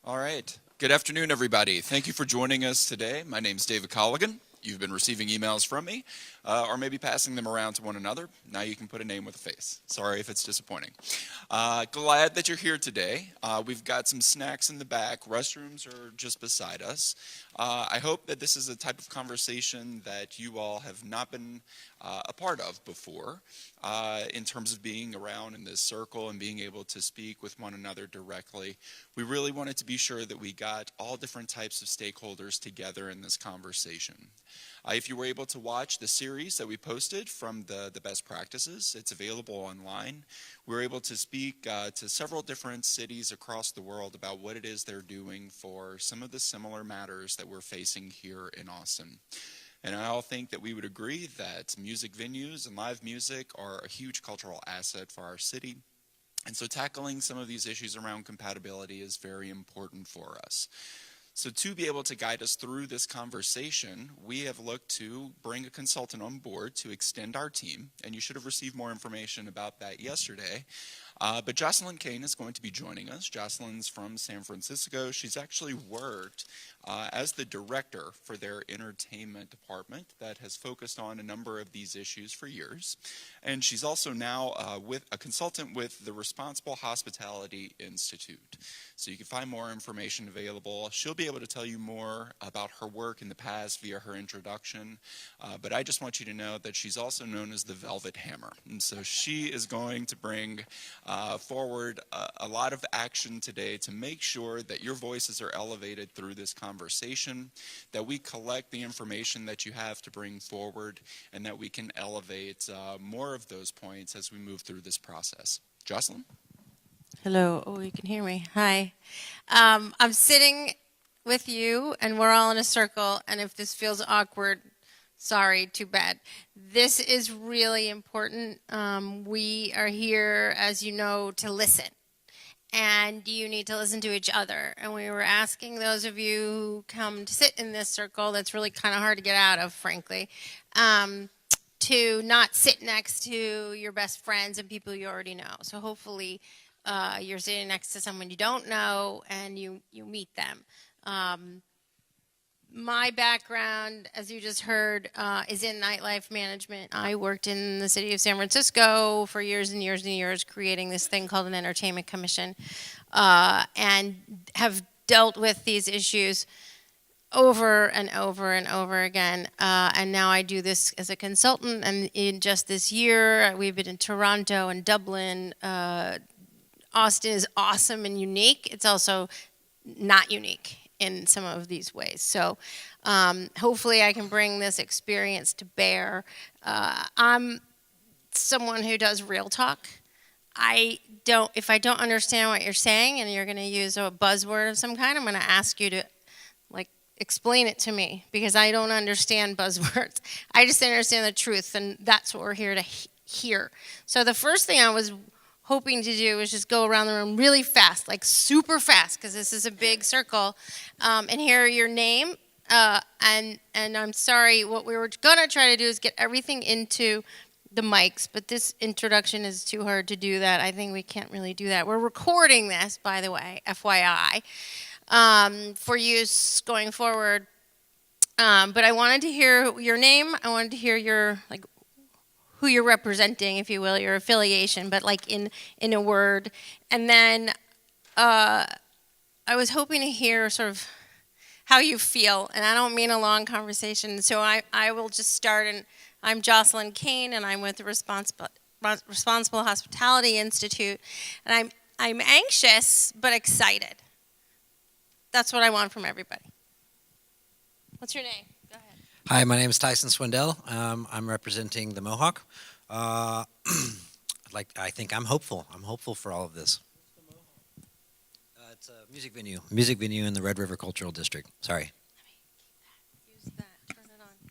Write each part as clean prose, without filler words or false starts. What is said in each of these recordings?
All right. Good afternoon, everybody. Thank you for joining us today. My name's David Colligan. You've been receiving emails from me, or maybe passing them around to one another. Now you can put a name with a face. Sorry if it's disappointing. Glad that you're here today. We've got some snacks in the back. Restrooms are just beside us. I hope that this is a type of conversation that you all have not been a part of before, in terms of being around in this circle and being able to speak with one another directly. We really wanted to be sure that we got all different types of stakeholders together in this conversation. If you were able to watch the series that we posted from the best practices, it's available online. We were able to speak to several different cities across the world about what it is they're doing for some of the similar matters that we're facing here in Austin. And I all think that we would agree that music venues and live music are a huge cultural asset for our city. And so tackling some of these issues around compatibility is very important for us. So to be able to guide us through this conversation, we have looked to bring a consultant on board to extend our team, and you should have received more information about that yesterday. But Jocelyn Kane is going to be joining us. Jocelyn's from San Francisco. She's actually worked as the director for their entertainment department that has focused on a number of these issues for years. And she's also now with a consultant with the Responsible Hospitality Institute. So you can find more information available. She'll be able to tell you more about her work in the past via her introduction. But I just want you to know that she's also known as the Velvet Hammer. And so she is going to bring forward a lot of action today to make sure that your voices are elevated through this conversation, that we collect the information that you have to bring forward, and that we can elevate more of those points as we move through this process. Jocelyn? Hello. Oh, you can hear me. Hi. I'm sitting with you, and we're all in a circle, and if this feels awkward, sorry, too bad. This is really important. We are here, as you know, to listen. And you need to listen to each other. And we were asking those of you who come to sit in this circle, that's really kind of hard to get out of, frankly, to not sit next to your best friends and people you already know. So hopefully you're sitting next to someone you don't know and you meet them. My background, as you just heard, is in nightlife management. I worked in the city of San Francisco for years and years and years, creating this thing called an entertainment commission, and have dealt with these issues over and over and over again. And now I do this as a consultant. And in just this year, we've been in Toronto and Dublin. Austin is awesome and unique. It's also not unique in some of these ways. So hopefully I can bring this experience to bear. I'm someone who does real talk. If I don't understand what you're saying and you're going to use a buzzword of some kind, I'm going to ask you to explain it to me, because I don't understand buzzwords. I just understand the truth, and that's what we're here to hear. So the first thing I was hoping to do is just go around the room really fast, like super fast, because this is a big circle, and hear your name. And I'm sorry, what we were going to try to do is get everything into the mics, but this introduction is too hard to do that. I think we can't really do that. We're recording this, by the way, FYI, for use going forward. But I wanted to hear your name. I wanted to hear your, who you're representing, if you will, your affiliation, but in a word. And then I was hoping to hear sort of how you feel, and I don't mean a long conversation, so I will just start. And I'm Jocelyn Kane, and I'm with the Responsible Hospitality Institute, and I'm anxious but excited. That's what I want from everybody. What's your name? Go ahead. Hi, my name is Tyson Swindell. I'm representing the Mohawk. I think I'm hopeful. I'm hopeful for all of this. It's a music venue in the Red River Cultural District. Sorry. Use that. Turn it on.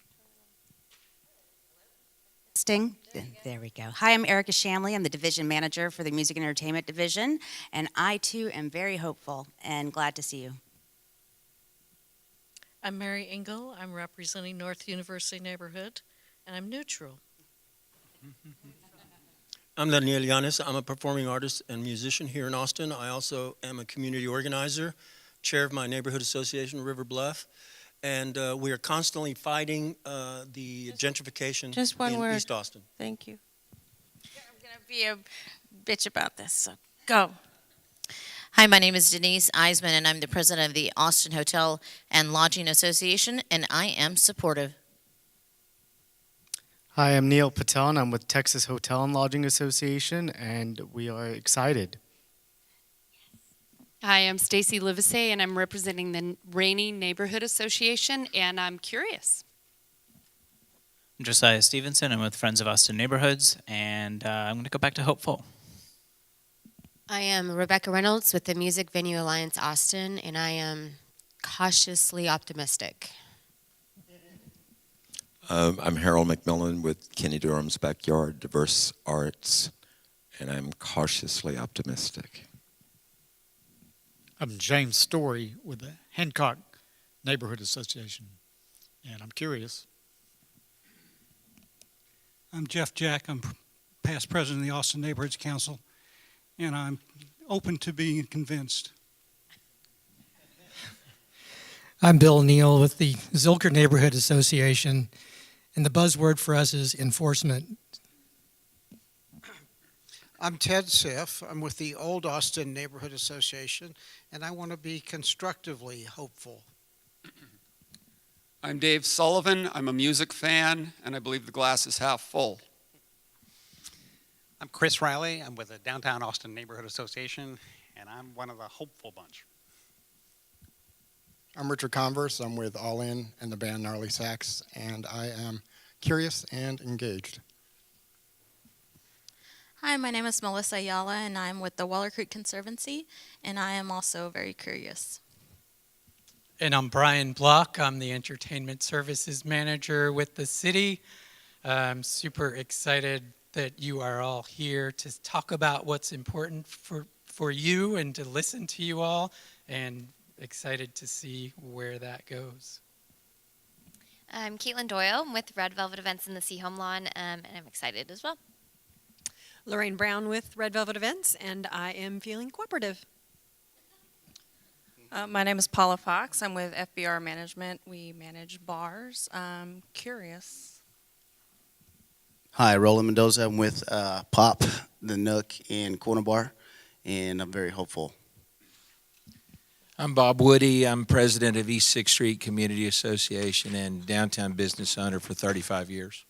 Sting. There we go. Hi, I'm Erica Shamley. I'm the division manager for the Music and Entertainment Division, and I too am very hopeful and glad to see you. I'm Mary Engel. I'm representing North University Neighborhood, and I'm neutral. I'm Daniel Llanes. I'm a performing artist and musician here in Austin. I also am a community organizer chair of my neighborhood association, River Bluff, and we are constantly fighting the gentrification just one in word. East Austin. Thank you. I'm going to be a bitch about this, so go. Hi, my name is Denise Eisman, and I'm the president of the Austin Hotel and Lodging Association, and I am supportive. Hi, I'm Neil Patel, and I'm with Texas Hotel and Lodging Association, and we are excited. Hi, I'm Stacy Livesey, and I'm representing the Rainy Neighborhood Association, and I'm curious. I'm Josiah Stevenson. I'm with Friends of Austin Neighborhoods, and I'm going to go back to hopeful. I am Rebecca Reynolds with the Music Venue Alliance Austin, and I am cautiously optimistic. I'm Harold McMillan with Kenny Durham's Backyard Diverse Arts, and I'm cautiously optimistic. I'm James Story with the Hancock Neighborhood Association, and I'm curious. I'm Jeff Jack. I'm past president of the Austin Neighborhoods Council, and I'm open to being convinced. I'm Bill Neal with the Zilker Neighborhood Association, and the buzzword for us is enforcement. I'm Ted Siff. I'm with the Old Austin Neighborhood Association, and I want to be constructively hopeful. I'm Dave Sullivan. I'm a music fan, and I believe the glass is half full. I'm Chris Riley. I'm with the Downtown Austin Neighborhood Association, and I'm one of the hopeful bunch. I'm Richard Converse. I'm with All In and the band Gnarly Sax, and I am curious and engaged. Hi, my name is Melissa Ayala, and I'm with the Waller Creek Conservancy, and I am also very curious. And I'm Brian Block. I'm the Entertainment Services Manager with the city. I'm super excited that you are all here to talk about what's important for you and to listen to you all, and excited to see where that goes. I'm Caitlin Doyle. I'm with Red Velvet Events in the Sea Home Lawn, and I'm excited as well. Lorraine Brown with Red Velvet Events, and I am feeling cooperative. My name is Paula Fox. I'm with FBR Management. We manage bars. I'm curious. Hi, Roland Mendoza. I'm with Pop, the Nook in Corner Bar, and I'm very hopeful. I'm Bob Woody. I'm president of East 6th Street Community Association and downtown business owner for 35 years.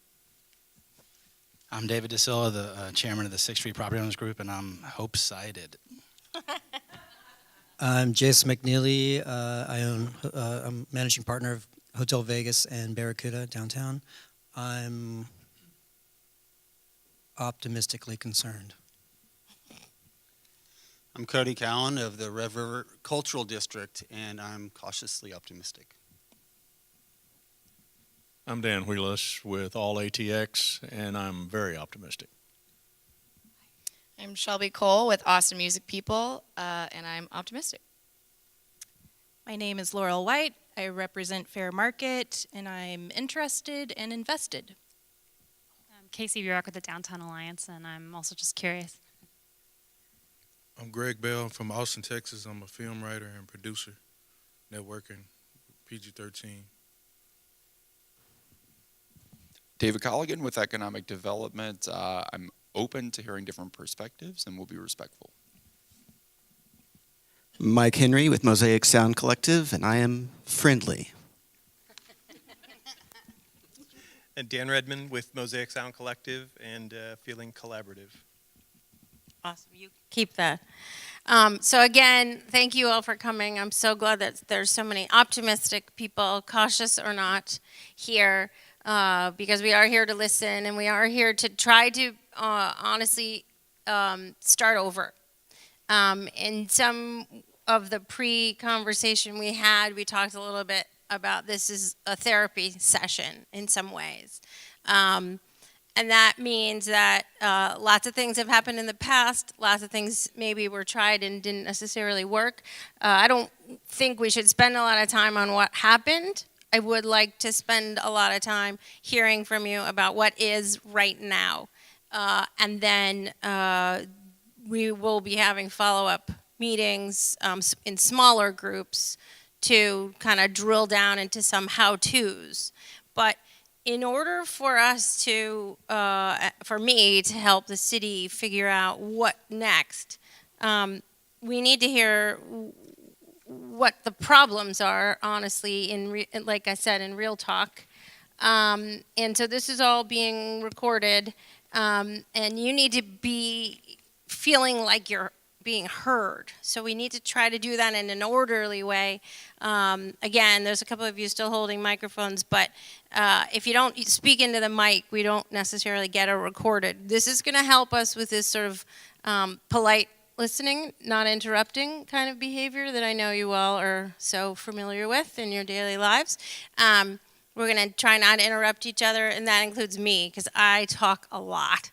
I'm David DeSilla, the chairman of the 6th Street Property Owners Group, and I'm hope-sided. I'm Jason McNeely. I'm managing partner of Hotel Vegas and Barracuda downtown. I'm optimistically concerned. I'm Cody Cowan of the Red River Cultural District, and I'm cautiously optimistic. I'm Dan Wheelis with All ATX, and I'm very optimistic. I'm Shelby Cole with Austin Music People, and I'm optimistic. My name is Laurel White. I represent Fair Market, and I'm interested and invested. I'm Casey Bjork with the Downtown Alliance, and I'm also just curious. I'm Greg Bell from Austin, Texas. I'm a film writer and producer, networking, PG-13. David Colligan with Economic Development. I'm open to hearing different perspectives and will be respectful. Mike Henry with Mosaic Sound Collective, and I am friendly. And Dan Redmond with Mosaic Sound Collective and feeling collaborative. Awesome. You keep that. So again, thank you all for coming. I'm so glad that there's so many optimistic people, cautious or not, here, because we are here to listen and we are here to try to honestly start over. In some of the pre-conversation we had, we talked a little bit about this is a therapy session in some ways. And that means that lots of things have happened in the past. Lots of things maybe were tried and didn't necessarily work. I don't think we should spend a lot of time on what happened. I would like to spend a lot of time hearing from you about what is right now. And then we will be having follow-up meetings in smaller groups to kind of drill down into some how-tos. But in order for us to, for me to help the city figure out what next, we need to hear what the problems are, honestly, like I said, in real talk. And so this is all being recorded, and you need to be feeling like you're being heard. So we need to try to do that in an orderly way. Again, there's a couple of you still holding microphones, but if you don't speak into the mic, we don't necessarily get it recorded. This is going to help us with this sort of polite listening, not interrupting kind of behavior that I know you all are so familiar with in your daily lives. We're going to try not to interrupt each other, and that includes me, because I talk a lot.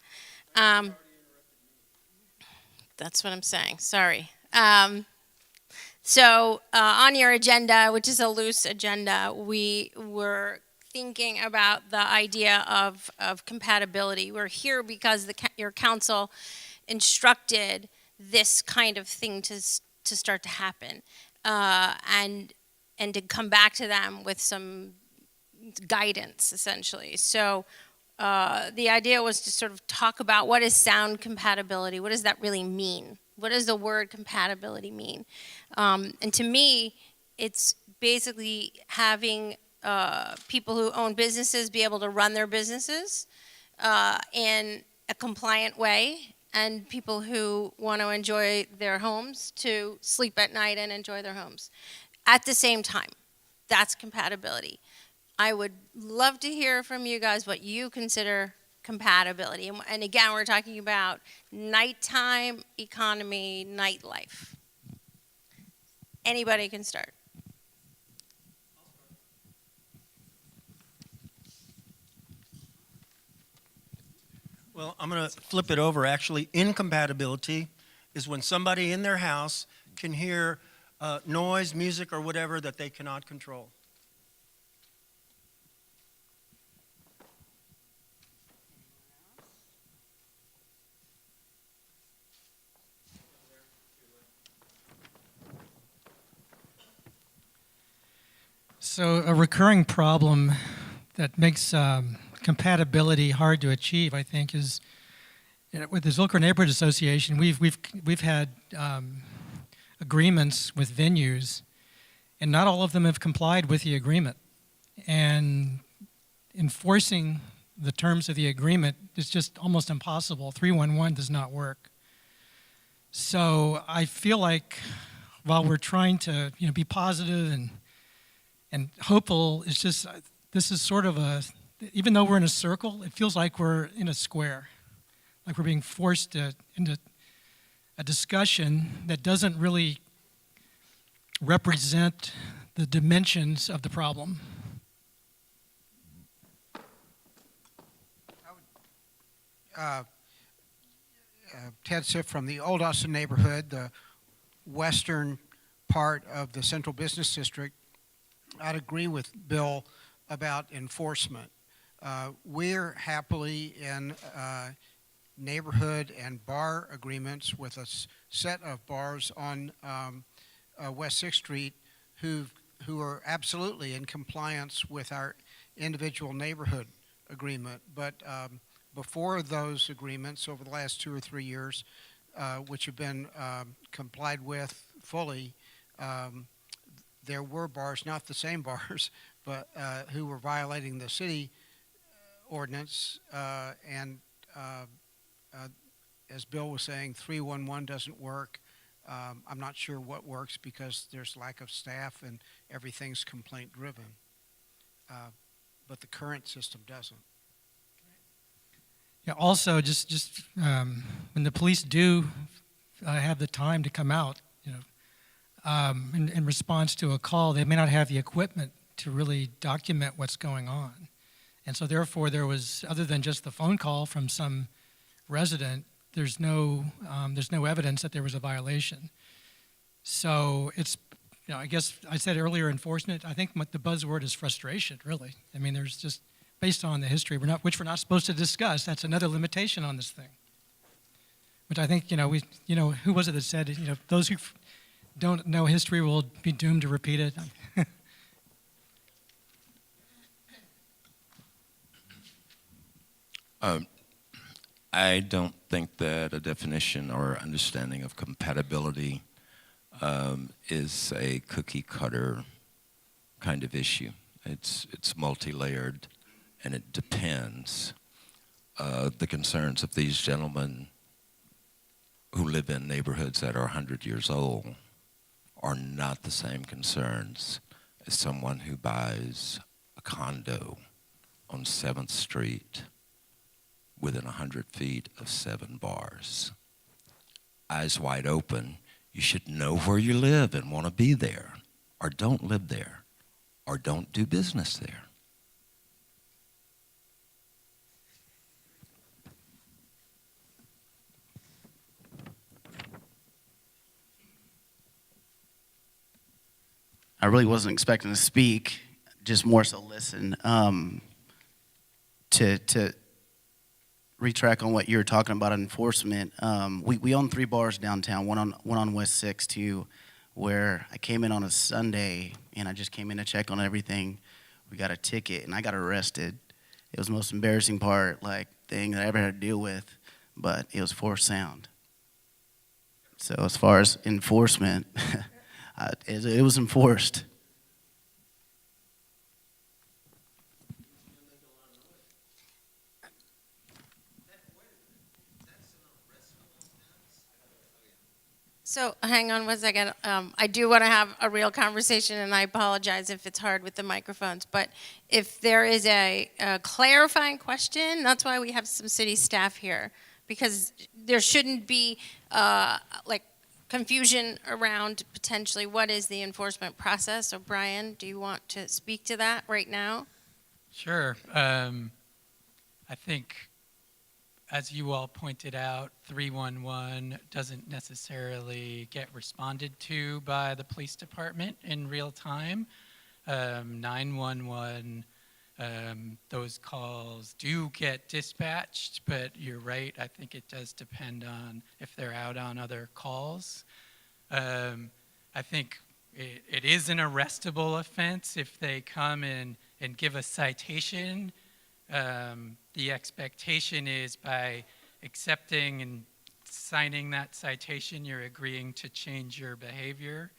That's what I'm saying. Sorry. So on your agenda, which is a loose agenda, we were thinking about the idea of compatibility. We're here because your council instructed this kind of thing to start to happen, and to come back to them with some guidance, essentially. So the idea was to sort of talk about what is sound compatibility. What does that really mean? What does the word compatibility mean? And to me, it's basically having people who own businesses be able to run their businesses in a compliant way, and people who want to enjoy their homes to sleep at night and enjoy their homes at the same time. That's compatibility. I would love to hear from you guys what you consider compatibility. And again, we're talking about nighttime economy, nightlife. Anybody can start. Well, I'm going to flip it over. Actually, incompatibility is when somebody in their house can hear noise, music, or whatever that they cannot control. So a recurring problem that makes compatibility hard to achieve, I think, is with the Zilker Neighborhood Association. We've had agreements with venues, and not all of them have complied with the agreement. And enforcing the terms of the agreement is just almost impossible. 311 does not work. So I feel like while we're trying to be positive and hopeful, it's just this is sort of even though we're in a circle, it feels like we're in a square, like we're being forced into a discussion that doesn't really represent the dimensions of the problem. Ted Siff from the Old Austin neighborhood, the western part of the Central Business District. I'd agree with Bill about enforcement. We're happily in neighborhood and bar agreements with a set of bars on West 6th Street who are absolutely in compliance with our individual neighborhood agreement. But before those agreements, over the last 2 or 3 years, which have been complied with fully, there were bars, not the same bars, but who were violating the city ordinance. And as Bill was saying, 311 doesn't work. I'm not sure what works because there's lack of staff and everything's complaint driven. But the current system doesn't. Yeah, also, just when the police do have the time to come out, in response to a call, they may not have the equipment to really document what's going on. And so therefore there was, other than just the phone call from some resident, there's no evidence that there was a violation. So it's, I guess I said earlier enforcement, I think the buzzword is frustration, really. I mean, there's just, based on the history, which we're not supposed to discuss, that's another limitation on this thing. Which I think, who was it that said, those who don't know history will be doomed to repeat it. I don't think that a definition or understanding of compatibility is a cookie cutter kind of issue. It's multi-layered, and it depends. The concerns of these gentlemen who live in neighborhoods that are 100 years old are not the same concerns as someone who buys a condo on 7th Street within 100 feet of 7 bars. Eyes wide open, you should know where you live and want to be there, or don't live there, or don't do business there. I really wasn't expecting to speak, just more so listen. To retrack on what you were talking about enforcement, we own 3 bars downtown, one on West 6th too, where I came in on a Sunday and I just came in to check on everything. We got a ticket and I got arrested. It was the most embarrassing thing that I ever had to deal with, but it was forced sound. So as far as enforcement, it was enforced. So hang on one second. I do want to have a real conversation, and I apologize if it's hard with the microphones. But if there is a clarifying question, that's why we have some city staff here, because there shouldn't be confusion around potentially what is the enforcement process. So Brian, do you want to speak to that right now? Sure. I think, as you all pointed out, 311 doesn't necessarily get responded to by the police department in real time. 911, those calls do get dispatched, but you're right, I think it does depend on if they're out on other calls. I think it is an arrestable offense if they come and give a citation. The expectation is by accepting and signing that citation, you're agreeing to change your behavior.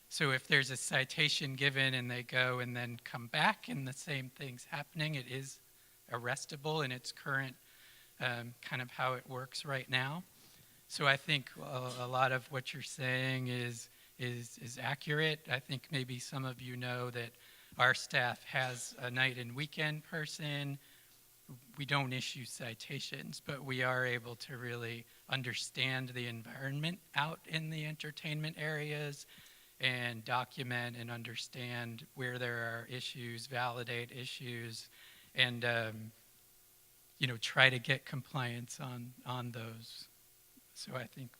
So if there's a citation given and they go and then come back and the same thing's happening, it is arrestable in its current kind of how it works right now. So I think a lot of what you're saying is accurate. I think maybe some of you know that our staff has a night and weekend person. We don't issue citations, but we are able to really understand the environment out in the entertainment areas and document and understand where there are issues, validate issues, and try to get compliance on those. So I think,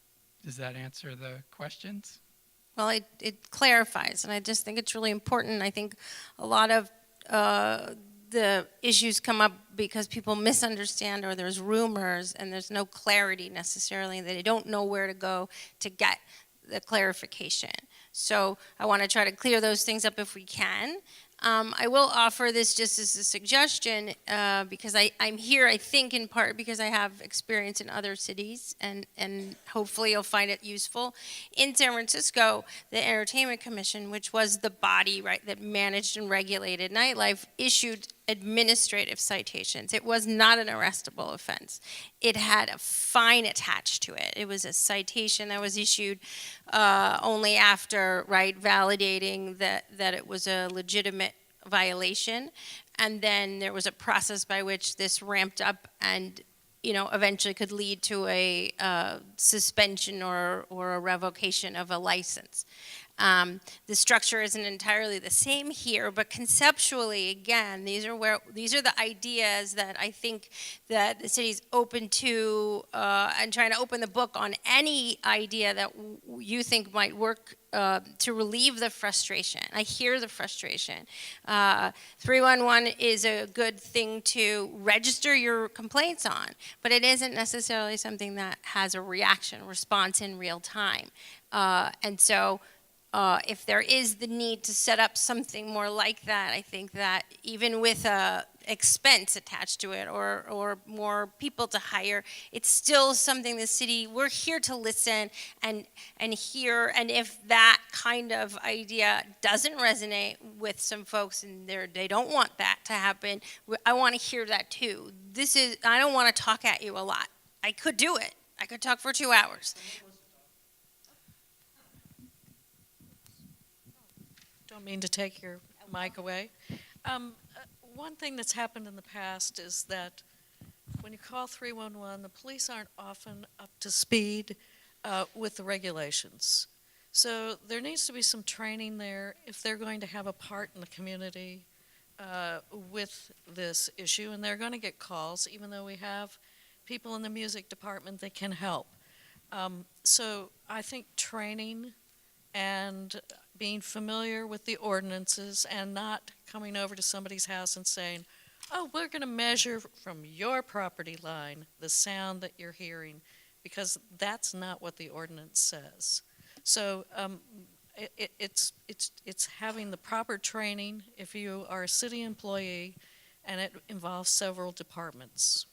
does that answer the questions? Well, it clarifies, and I just think it's really important. I think a lot of the issues come up because people misunderstand, or there's rumors and there's no clarity necessarily. They don't know where to go to get the clarification. So I want to try to clear those things up if we can. I will offer this just as a suggestion because I'm here, I think, in part because I have experience in other cities, and hopefully you'll find it useful. In San Francisco, the Entertainment Commission, which was the body that managed and regulated nightlife, issued administrative citations. It was not an arrestable offense. It had a fine attached to it. It was a citation that was issued only after validating that it was a legitimate violation, and then there was a process by which this ramped up and eventually could lead to a suspension or a revocation of a license. The structure isn't entirely the same here, but conceptually, again, these are the ideas that I think that the city's open to, and trying to open the book on any idea that you think might work to relieve the frustration. I hear the frustration. 311 is a good thing to register your complaints on, but it isn't necessarily something that has a response in real time. And so if there is the need to set up something more like that, I think that even with a expense attached to it or more people to hire, it's still something the city, we're here to listen and hear. And if that kind of idea doesn't resonate with some folks and they don't want that to happen, I want to hear that too. I don't want to talk at you a lot. I could do it. I could talk for 2 hours. Don't mean to take your mic away. One thing that's happened in the past is that when you call 311, the police aren't often up to speed with the regulations. So there needs to be some training there if they're going to have a part in the community with this issue, and they're going to get calls, even though we have people in the music department that can help. So I think training and being familiar with the ordinances and not coming over to somebody's house and saying, oh, we're going to measure from your property line the sound that you're hearing, because that's not what the ordinance says. So it's having the proper training if you are a city employee, and it involves several departments.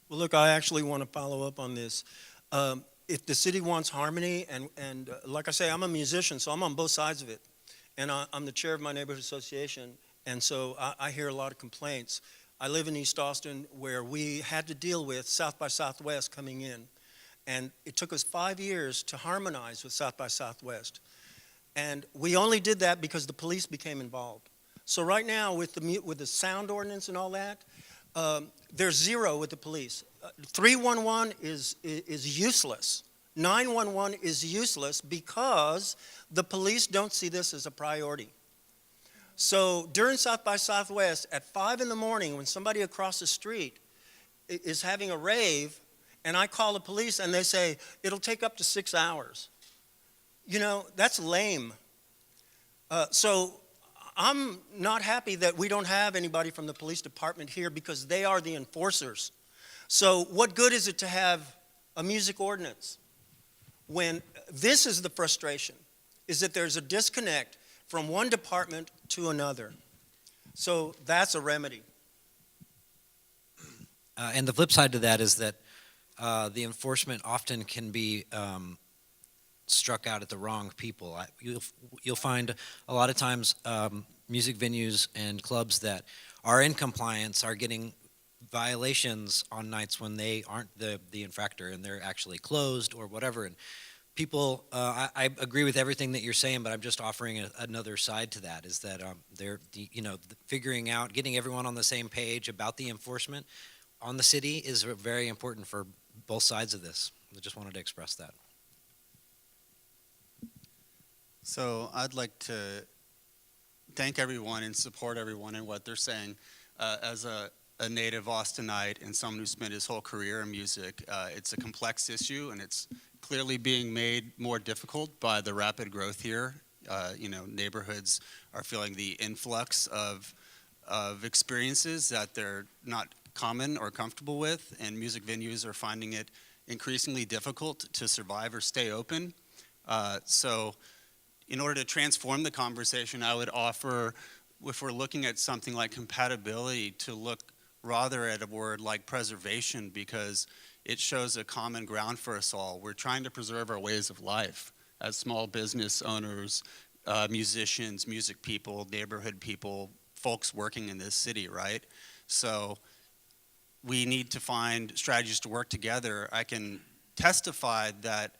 Well, look, I actually want to follow up on this. If the city wants harmony, and like I say, I'm a musician, so I'm on both sides of it. And I'm the chair of my neighborhood association, and so I hear a lot of complaints. I live in East Austin, where we had to deal with South by Southwest coming in. And it took us 5 years to harmonize with South by Southwest. And we only did that because the police became involved. So right now, with the sound ordinance and all that, there's zero with the police. 311 is useless. 911 is useless because the police don't see this as a priority. So during South by Southwest, at 5 in the morning, when somebody across the street is having a rave, and I call the police and they say, it'll take up to 6 hours. You know, that's lame. So I'm not happy that we don't have anybody from the police department here, because they are the enforcers. So what good is it to have a music ordinance when this is the frustration, is that there's a disconnect from one department to another? So that's a remedy. And the flip side to that is that the enforcement often can be struck out at the wrong people. You'll find a lot of times music venues and clubs that are in compliance are getting violations on nights when they aren't the infractor and they're actually closed or whatever. And people, I agree with everything that you're saying, but I'm just offering another side to that, is that figuring out, getting everyone on the same page about the enforcement on the city is very important for both sides of this. I just wanted to express that. So I'd like to thank everyone and support everyone in what they're saying. As a native Austinite and someone who spent his whole career in music, it's a complex issue, and it's clearly being made more difficult by the rapid growth here. Neighborhoods are feeling the influx of experiences that they're not common or comfortable with, and music venues are finding it increasingly difficult to survive or stay open. So in order to transform the conversation, I would offer, if we're looking at something like compatibility, to look rather at a word like preservation, because it shows a common ground for us all. We're trying to preserve our ways of life as small business owners, musicians, music people, neighborhood people, folks working in this city, right? So we need to find strategies to work together. I can testify that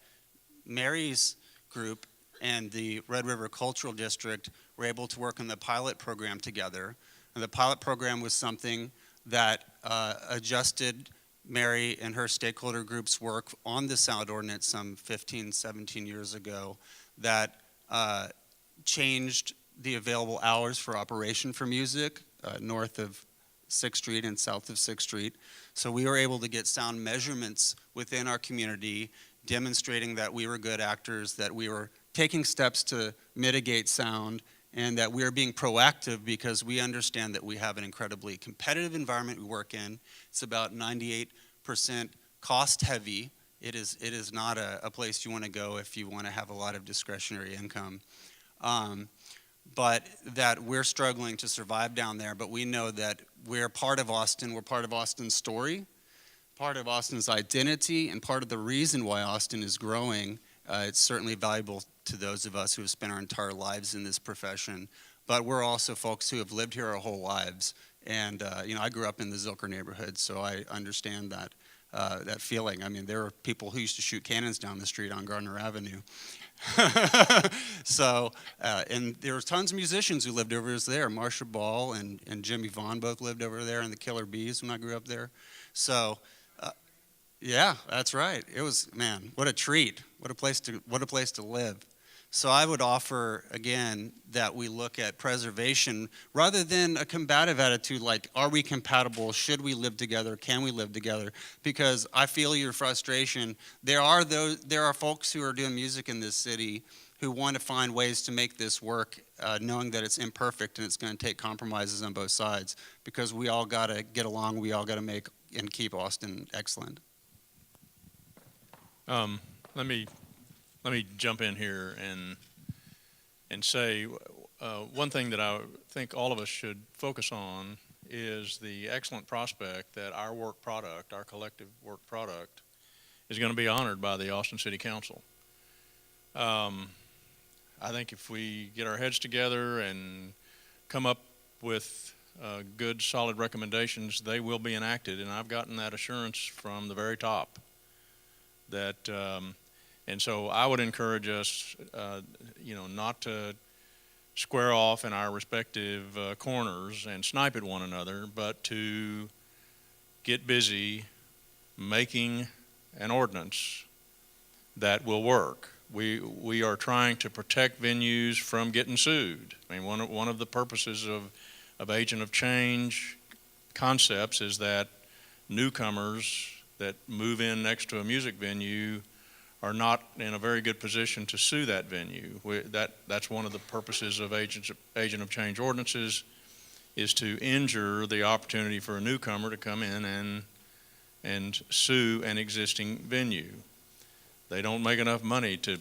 Mary's group and the Red River Cultural District were able to work on the pilot program together. And the pilot program was something that adjusted Mary and her stakeholder group's work on the sound ordinance some 15, 17 years ago, that changed the available hours for operation for music north of 6th Street and south of 6th Street. So we were able to get sound measurements within our community, demonstrating that we were good actors, that we were taking steps to mitigate sound, and that we are being proactive because we understand that we have an incredibly competitive environment we work in. It's about 98% cost heavy. It is not a place you want to go if you want to have a lot of discretionary income. But that we're struggling to survive down there, but we know that we're part of Austin, we're part of Austin's story, part of Austin's identity, and part of the reason why Austin is growing. It's certainly valuable to those of us who have spent our entire lives in this profession, but we're also folks who have lived here our whole lives. And I grew up in the Zilker neighborhood, so I understand that feeling. I mean, there are people who used to shoot cannons down the street on Gardner Avenue. So, and there were tons of musicians who lived over there. Marsha Ball and Jimmy Vaughn both lived over there, and the Killer Bees when I grew up there. So, yeah, that's right. It was, man, what a treat. What a place to live. So I would offer, again, that we look at preservation rather than a combative attitude like, are we compatible? Should we live together? Can we live together? Because I feel your frustration. There are folks who are doing music in this city who want to find ways to make this work, knowing that it's imperfect and it's going to take compromises on both sides, because we all got to get along. We all got to make and keep Austin excellent. Let me jump in here and say one thing that I think all of us should focus on is the excellent prospect that our work product, our collective work product, is going to be honored by the Austin City Council. I think if we get our heads together and come up with good, solid recommendations, they will be enacted, and I've gotten that assurance from the very top. And so I would encourage us, not to square off in our respective corners and snipe at one another, but to get busy making an ordinance that will work. We are trying to protect venues from getting sued. I mean, one of the purposes of agent of change concepts is that newcomers that move in next to a music venue are not in a very good position to sue that venue. That's one of the purposes of agent of change ordinances, is to injure the opportunity for a newcomer to come in and sue an existing venue. They don't make enough money to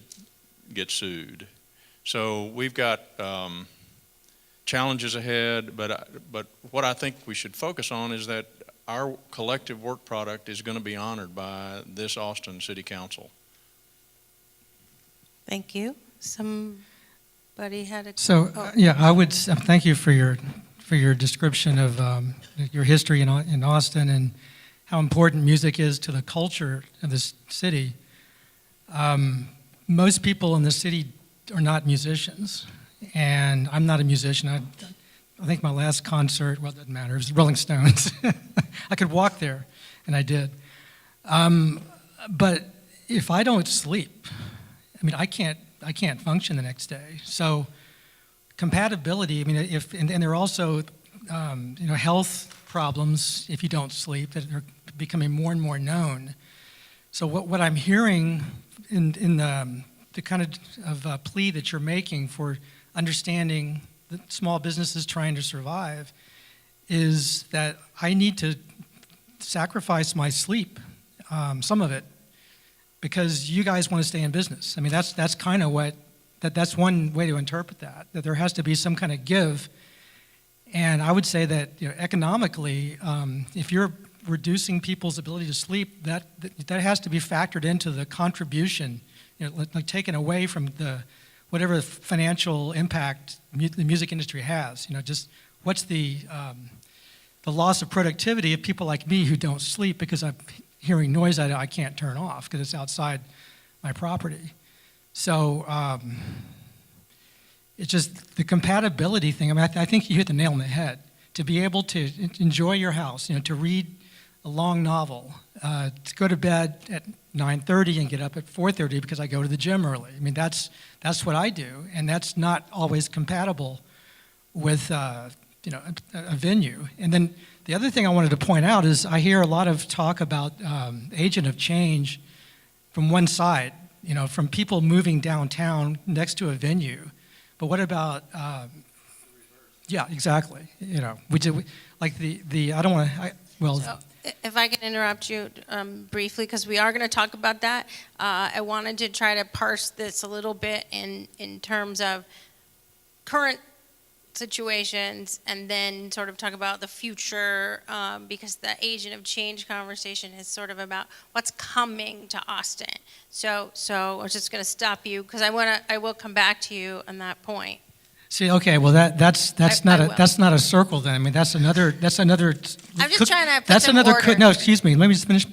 get sued. So we've got challenges ahead, but what I think we should focus on is that our collective work product is going to be honored by this Austin City Council. Thank you. Somebody had a... So, yeah, I would thank you for your description of your history in Austin and how important music is to the culture of this city. Most people in the city are not musicians, and I'm not a musician. I think my last concert, well, it doesn't matter, it was Rolling Stones. I could walk there, and I did. But if I don't sleep, I mean, I can't function the next day. So compatibility, I mean, and there are also, health problems if you don't sleep that are becoming more and more known. So what I'm hearing in the kind of plea that you're making for understanding that small businesses trying to survive is that I need to sacrifice my sleep, some of it, because you guys want to stay in business. I mean, that's kind of that's one way to interpret that there has to be some kind of give. And I would say that economically, if you're reducing people's ability to sleep, that has to be factored into the contribution, like taken away from whatever financial impact the music industry has. Just what's the loss of productivity of people like me who don't sleep because I'm hearing noise I can't turn off because it's outside my property. So it's just the compatibility thing. I mean, I think you hit the nail on the head. To be able to enjoy your house, to read a long novel, to go to bed at 9:30 and get up at 4:30 because I go to the gym early. I mean, that's what I do, and that's not always compatible with a venue. And then the other thing I wanted to point out is I hear a lot of talk about agent of change from one side, from people moving downtown next to a venue. But what about yeah, exactly. Like I don't want to. If I can interrupt you briefly, because we are going to talk about that. I wanted to try to parse this a little bit in terms of current situations and then sort of talk about the future, because the agent of change conversation is sort of about what's coming to Austin. So I was just going to stop you because I will come back to you on that point. See, okay, well that's not a circle then. I mean that's another. I'm just trying to put that's them another. order. No, excuse me. Let me just finish.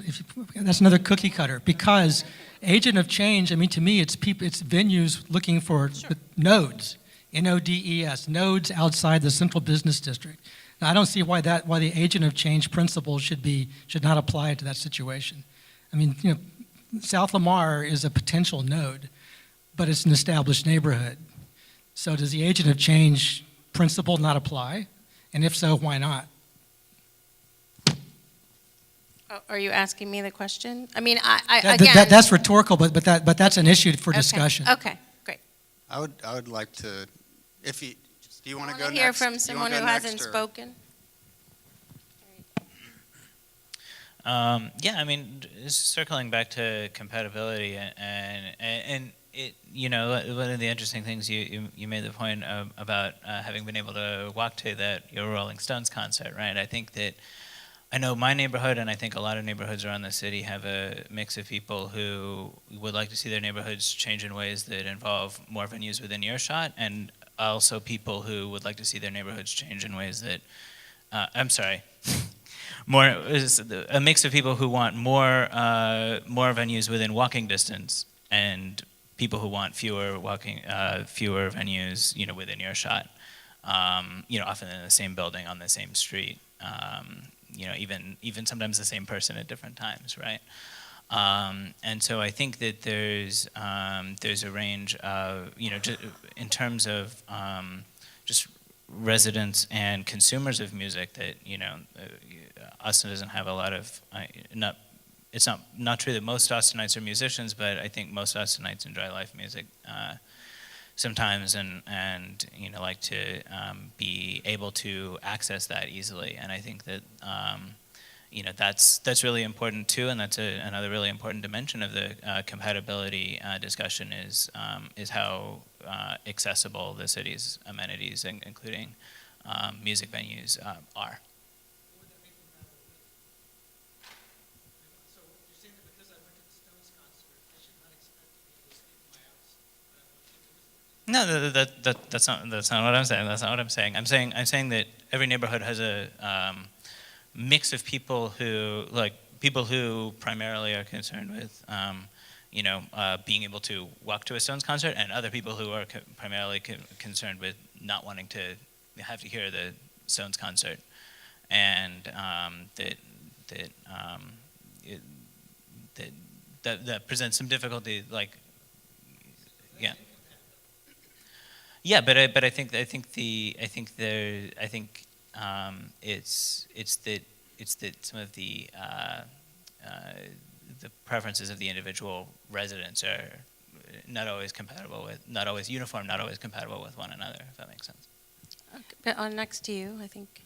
That's another cookie cutter because agent of change. I mean, to me, it's venues looking for nodes. NODES, nodes outside the central business district. Now, I don't see why the agent of change principle should not apply to that situation. I mean, South Lamar is a potential node, but it's an established neighborhood. So does the agent of change principle not apply? And if so, why not? Are you asking me the question? I mean, that's rhetorical, but that's an issue for discussion. Okay, great. I would like to, do you want to go next? Hear from someone who hasn't spoken. Yeah, I mean, circling back to compatibility and it, one of the interesting things you made the point about having been able to walk to your Rolling Stones concert, right? I know my neighborhood, and I think a lot of neighborhoods around the city have a mix of people who would like to see their neighborhoods change in ways that involve more venues within earshot, and also people who would like to see their neighborhoods change in ways that, a mix of people who want more venues within walking distance, and people who want fewer venues, within earshot, often in the same building on the same street, even sometimes the same person at different times, right? And so I think that there's a range of, in terms of just residents and consumers of music that, Austin doesn't have a lot of, it's not true that most Austinites are musicians, but I think most Austinites enjoy live music sometimes and like to be able to access that easily. And I think that that's really important too, and that's another really important dimension of the compatibility discussion is how accessible the city's amenities, including music venues, are. No, that's not what I'm saying. That's not what I'm saying. I'm saying that every neighborhood has a mix of people who primarily are concerned with, being able to walk to a Stones concert, and other people who are primarily concerned with not wanting to have to hear the Stones concert, and that presents some difficulty, Yeah, but I think it's that some of the preferences of the individual residents are not always uniform, not always compatible with one another, if that makes sense. Okay, next to you, I think.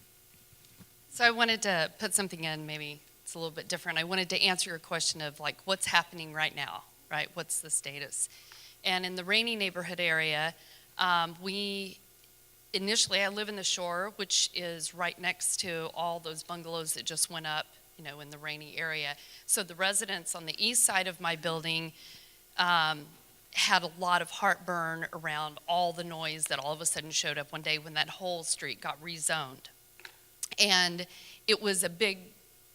So I wanted to put something in, maybe it's a little bit different. I wanted to answer your question of what's happening right now, right? What's the status? And in the Rainey neighborhood area, initially I live in the Shore, which is right next to all those bungalows that just went up, in the Rainey area. So the residents on the east side of my building had a lot of heartburn around all the noise that all of a sudden showed up one day when that whole street got rezoned. And it was a big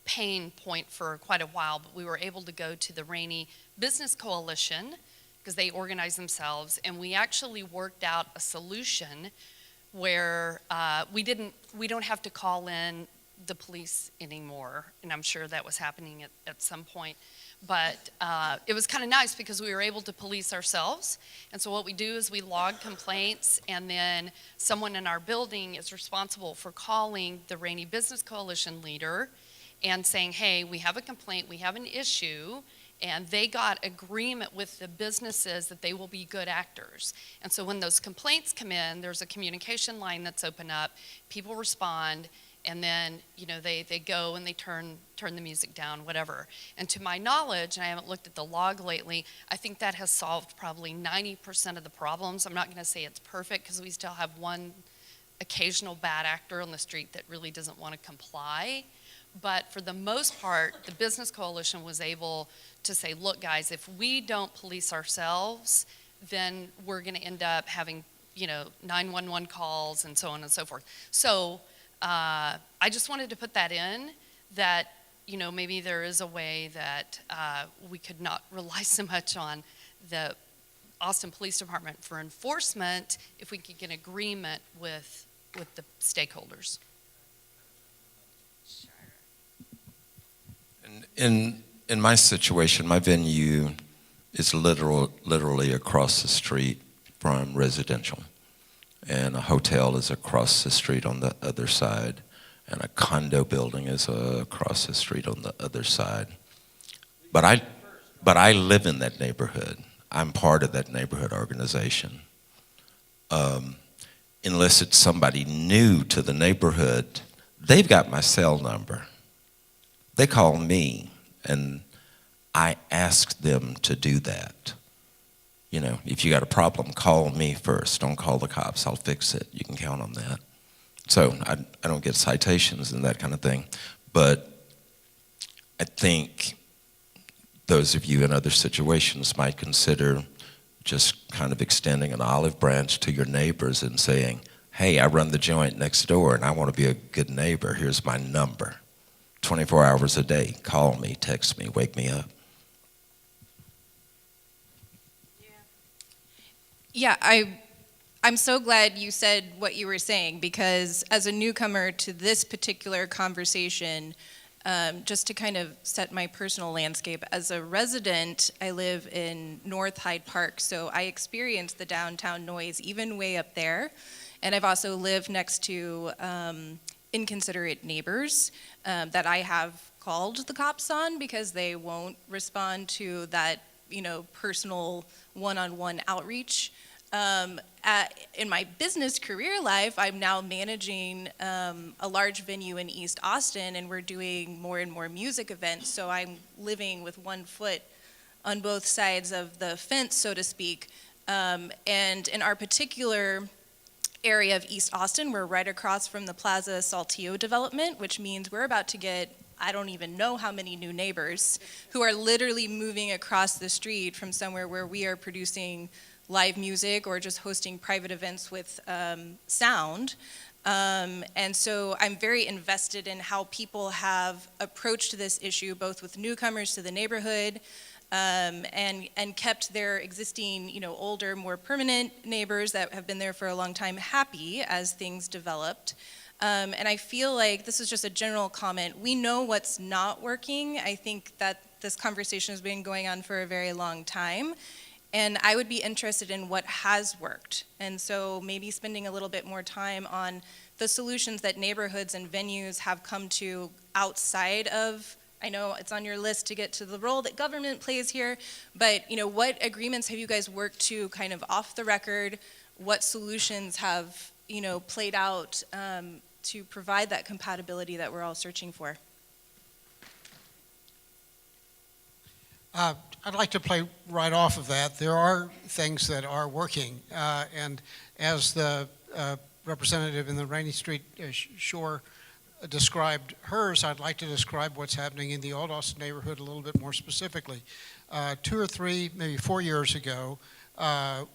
pain point for quite a while, but we were able to go to the Rainey Business Coalition, because they organize themselves, and we actually worked out a solution where we don't have to call in the police anymore, and I'm sure that was happening at some point, but it was kind of nice because we were able to police ourselves. And so what we do is we log complaints, and then someone in our building is responsible for calling the Rainey Business Coalition leader and saying, hey, we have a complaint, we have an issue. And they got agreement with the businesses that they will be good actors. And so when those complaints come in, there's a communication line that's open up, people respond, and then, you know, they go and they turn the music down, whatever. And to my knowledge, and I haven't looked at the log lately, I think that has solved probably 90% of the problems. I'm not going to say it's perfect because we still have one occasional bad actor on the street that really doesn't want to comply. But for the most part, the Business Coalition was able to say, look, guys, if we don't police ourselves, then we're going to end up having, you know, 911 calls and so on and so forth. So I just wanted to put that in, that, you know, maybe there is a way that we could not rely so much on the Austin Police Department for enforcement if we could get an agreement with the stakeholders. In my situation, my venue is literally across the street from residential, and a hotel is across the street on the other side, and a condo building is across the street on the other side. But I live in that neighborhood. I'm part of that neighborhood organization. Unless it's somebody new to the neighborhood, they've got my cell number. They call me, and I ask them to do that. You know, if you got a problem, call me first. Don't call the cops. I'll fix it. You can count on that. So I don't get citations and that kind of thing. But I think those of you in other situations might consider just kind of extending an olive branch to your neighbors and saying, hey, I run the joint next door and I want to be a good neighbor. Here's my number. 24 hours a day. Call me, text me, wake me up. Yeah, I'm so glad you said what you were saying, because as a newcomer to this particular conversation, just to kind of set my personal landscape, as a resident, I live in North Hyde Park, so I experience the downtown noise even way up there. And I've also lived next to inconsiderate neighbors that I have called the cops on because they won't respond to that, you know, personal one-on-one outreach. In my business career life, I'm now managing a large venue in East Austin, and we're doing more and more music events, so I'm living with one foot on both sides of the fence, so to speak. And in our particular area of East Austin, we're right across from the Plaza Saltillo development, which means we're about to get, I don't even know how many new neighbors who are literally moving across the street from somewhere where we are producing live music or just hosting private events with sound. And so I'm very invested in how people have approached this issue, both with newcomers to the neighborhood and kept their existing, you know, older, more permanent neighbors that have been there for a long time happy as things developed. And I feel like this is just a general comment. We know what's not working. I think that this conversation has been going on for a very long time. And I would be interested in what has worked. And so maybe spending a little bit more time on the solutions that neighborhoods and venues have come to outside of, I know it's on your list to get to the role that government plays here, but, you know, what agreements have you guys worked to kind of off the record? What solutions have, you know, played out to provide that compatibility that we're all searching for? I'd like to play right off of that. There are things that are working, and as the representative in the Rainy Street Shore described hers, I'd like to describe what's happening in the Old Austin neighborhood a little bit more specifically. 2 or 3, maybe 4 years ago,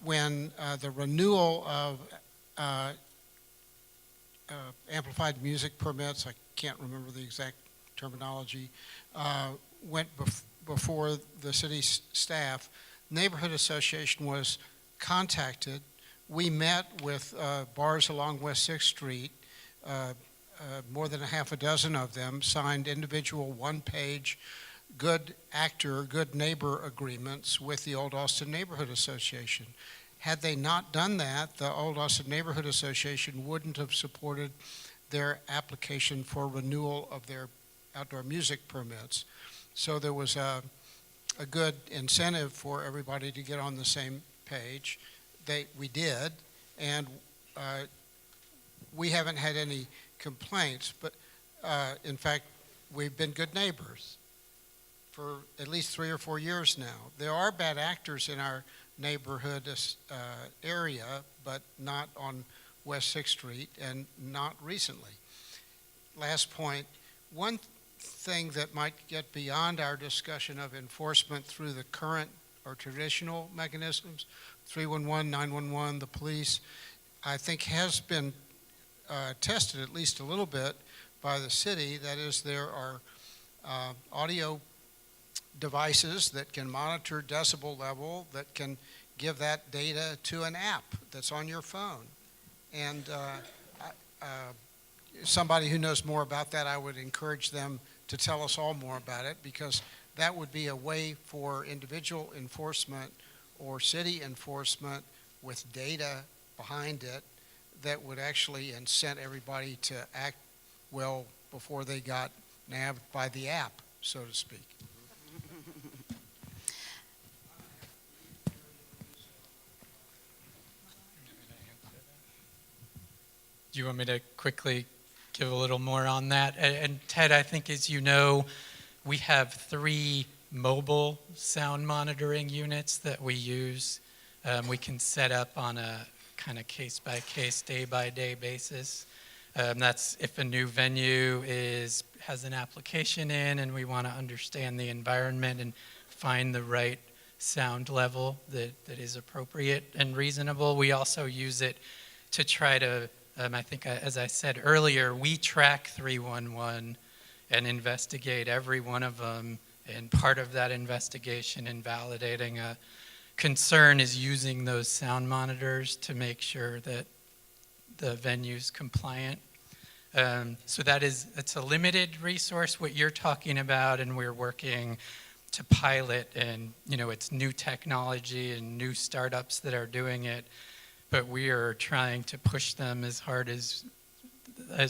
when the renewal of amplified music permits, I can't remember the exact terminology, went before the city's staff, neighborhood association was contacted. We met with bars along West 6th Street. More than a half a dozen of them signed individual one-page good actor, good neighbor agreements with the Old Austin Neighborhood Association. Had they not done that, the Old Austin Neighborhood Association wouldn't have supported their application for renewal of their outdoor music permits. So there was a good incentive for everybody to get on the same page. We did, and we haven't had any complaints, but in fact, we've been good neighbors for at least 3 or 4 years now. There are bad actors in our neighborhood area, but not on West 6th Street and not recently. Last point, one thing that might get beyond our discussion of enforcement through the current or traditional mechanisms, 311, 911, the police, I think has been tested at least a little bit by the city. That is, there are audio devices that can monitor decibel level, that can give that data to an app that's on your phone. And somebody who knows more about that, I would encourage them to tell us all more about it, because that would be a way for individual enforcement or city enforcement with data behind it that would actually incent everybody to act well before they got nabbed by the app, so to speak. Do you want me to quickly give a little more on that? And Ted, I think as you know, we have 3 mobile sound monitoring units that we use. We can set up on a kind of case-by-case, day-by-day basis. That's if a new venue has an application in and we want to understand the environment and find the right sound level that is appropriate and reasonable. We also use it to try to, I think as I said earlier, we track 311 and investigate every one of them, and part of that investigation and validating a concern is using those sound monitors to make sure that the venue's compliant. So it's a limited resource, what you're talking about, and we're working to pilot, and it's new technology and new startups that are doing it, but we are trying to push them as hard as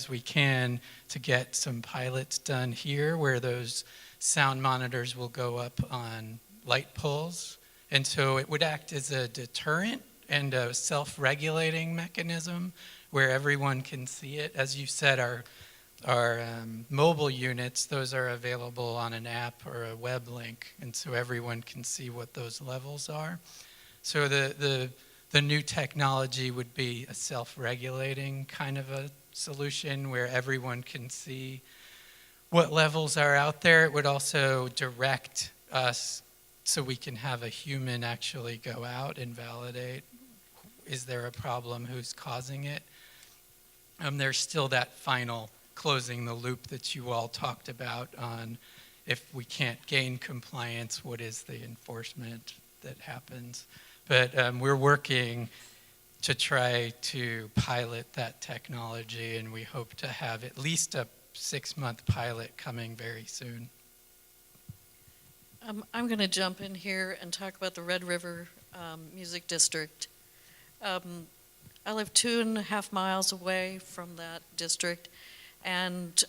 we can to get some pilots done here where those sound monitors will go up on light poles. And so it would act as a deterrent and a self-regulating mechanism where everyone can see it. As you said, our mobile units, those are available on an app or a web link, and so everyone can see what those levels are. So the new technology would be a self-regulating kind of a solution where everyone can see what levels are out there. It would also direct us so we can have a human actually go out and validate, is there a problem, who's causing it? There's still that final closing the loop that you all talked about on if we can't gain compliance, what is the enforcement that happens? But we're working to try to pilot that technology, and we hope to have at least a 6-month pilot coming very soon. I'm going to jump in here and talk about the Red River Music District. I live 2.5 miles away from that district, and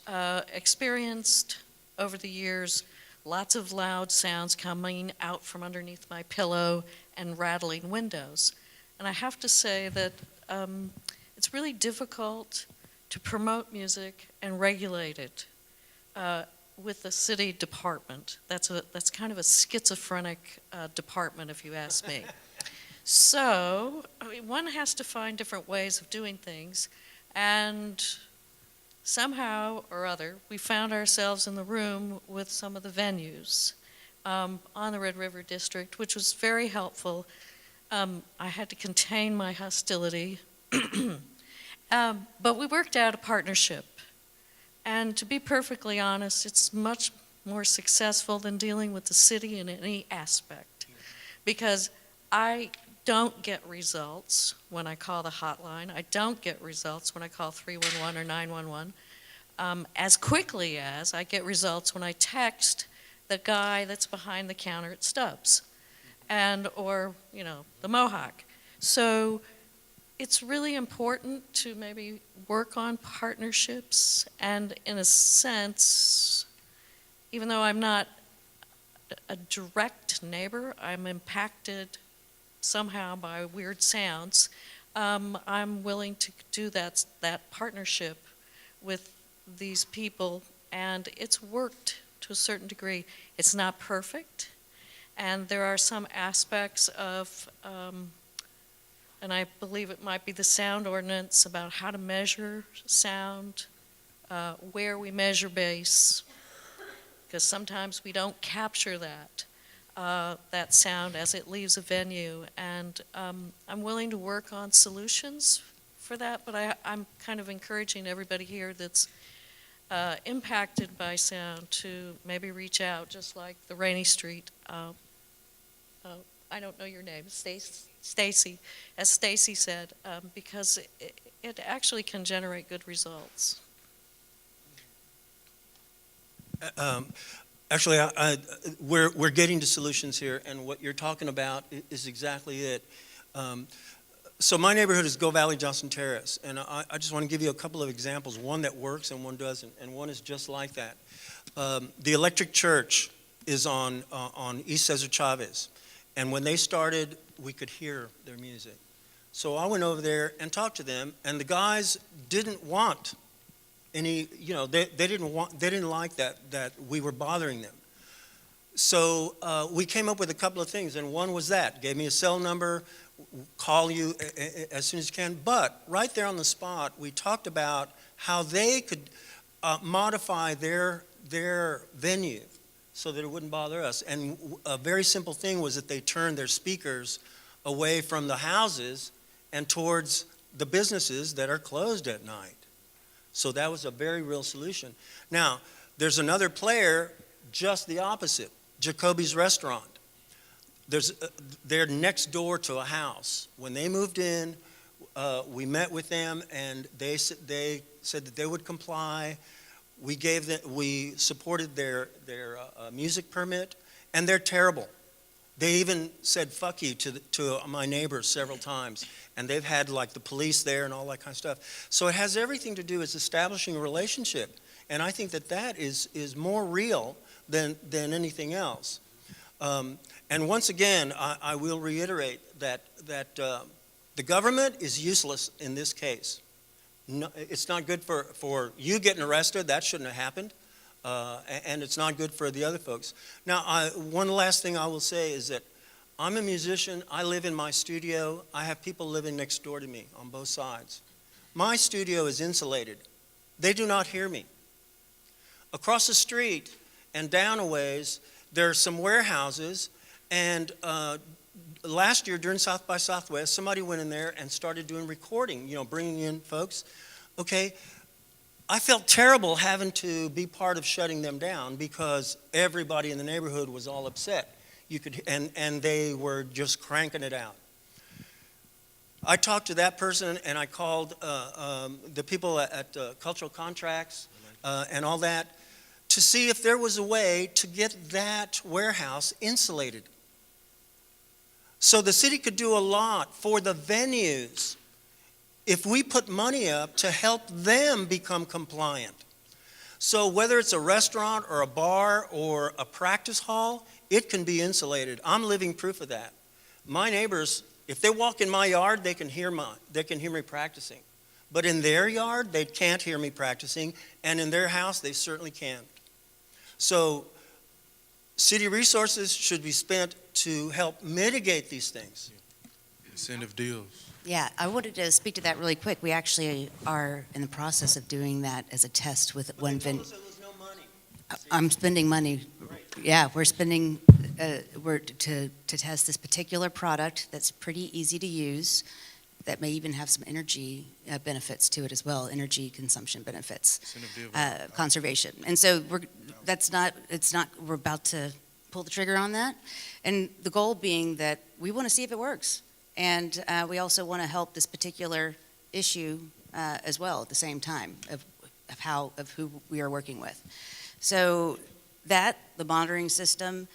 experienced over the years lots of loud sounds coming out from underneath my pillow and rattling windows. And I have to say that it's really difficult to promote music and regulate it with the city department. That's kind of a schizophrenic department, if you ask me. So one has to find different ways of doing things, and somehow or other, we found ourselves in the room with some of the venues on the Red River District, which was very helpful. I had to contain my hostility, but we worked out a partnership. And to be perfectly honest, it's much more successful than dealing with the city in any aspect, because I don't get results when I call the hotline. I don't get results when I call 311 or 911 as quickly as I get results when I text the guy that's behind the counter at Stubbs or the Mohawk. So it's really important to maybe work on partnerships, and in a sense, even though I'm not a direct neighbor, I'm impacted somehow by weird sounds. I'm willing to do that partnership with these people, and it's worked to a certain degree. It's not perfect, and there are some aspects of, and I believe it might be the sound ordinance about how to measure sound, where we measure bass, because sometimes we don't capture that sound as it leaves a venue. And I'm willing to work on solutions for that, but I'm kind of encouraging everybody here that's impacted by sound to maybe reach out, just like the Rainy Street. I don't know your name, Stacy, as Stacy said, because it actually can generate good results. Actually, we're getting to solutions here, and what you're talking about is exactly it. So my neighborhood is Go Valley Johnson Terrace, and I just want to give you a couple of examples, one that works and one doesn't, and one is just like that. The Electric Church is on East Cesar Chavez, and when they started, we could hear their music. So I went over there and talked to them, and the guys didn't want any, they didn't like that we were bothering them. So we came up with a couple of things, and one was that, gave me a cell number, call you as soon as you can. But right there on the spot, we talked about how they could modify their venue so that it wouldn't bother us. And a very simple thing was that they turned their speakers away from the houses and towards the businesses that are closed at night. So that was a very real solution. Now, there's another player, just the opposite, Jacoby's Restaurant. They're next door to a house. When they moved in, we met with them, and they said that they would comply. We supported their music permit, and they're terrible. They even said "fuck you" to my neighbors several times, and they've had like the police there and all that kind of stuff. So it has everything to do with establishing a relationship, and I think that is more real than anything else. And once again, I will reiterate that the government is useless in this case. No, it's not good for you getting arrested. That shouldn't have happened. And it's not good for the other folks. Now, one last thing I will say is that I'm a musician. I live in my studio. I have people living next door to me on both sides. My studio is insulated. They do not hear me. Across the street and down a ways, there are some warehouses, and last year during South by Southwest, somebody went in there and started doing recording, bringing in folks. Okay, I felt terrible having to be part of shutting them down because everybody in the neighborhood was all upset. And they were just cranking it out. I talked to that person, and I called the people at Cultural Contracts and all that to see if there was a way to get that warehouse insulated. So the city could do a lot for the venues if we put money up to help them become compliant. So whether it's a restaurant or a bar or a practice hall, it can be insulated. I'm living proof of that. My neighbors, if they walk in my yard, they can hear me practicing. But in their yard, they can't hear me practicing, and in their house, they certainly can't. So city resources should be spent to help mitigate these things. Incentive deals. Yeah, I wanted to speak to that really quick. We actually are in the process of doing that as a test with one venue. I'm spending money. Yeah, we're spending to test this particular product that's pretty easy to use, that may even have some energy benefits to it as well, energy consumption benefits, conservation. And so we're about to pull the trigger on that. And the goal being that we want to see if it works. And we also want to help this particular issue as well at the same time of who we are working with. So the monitoring system,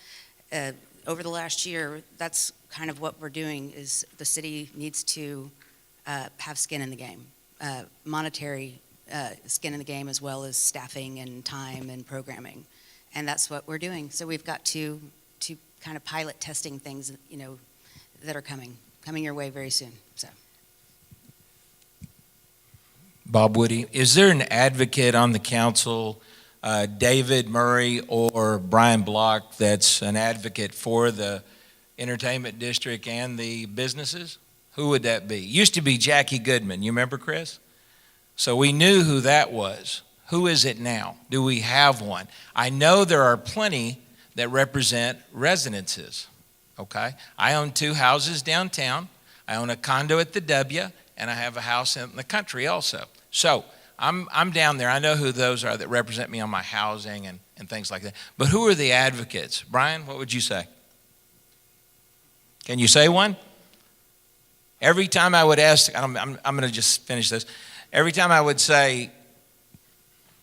over the last year, that's kind of what we're doing is the city needs to have skin in the game, monetary skin in the game as well as staffing and time and programming. And that's what we're doing. So we've got to kind of pilot testing things, that are coming your way very soon. So, Bob Woody. Is there an advocate on the council, David Murray or Brian Block, that's an advocate for the entertainment district and the businesses? Who would that be? Used to be Jackie Goodman. You remember, Chris? So we knew who that was. Who is it now? Do we have one? I know there are plenty that represent residences, okay? I own 2 houses downtown. I own a condo at the W, and I have a house in the country also. So I'm down there. I know who those are that represent me on my housing and things like that. But who are the advocates? Brian, what would you say? Can you say one? Every time I would ask, I'm going to just finish this. Every time I would say,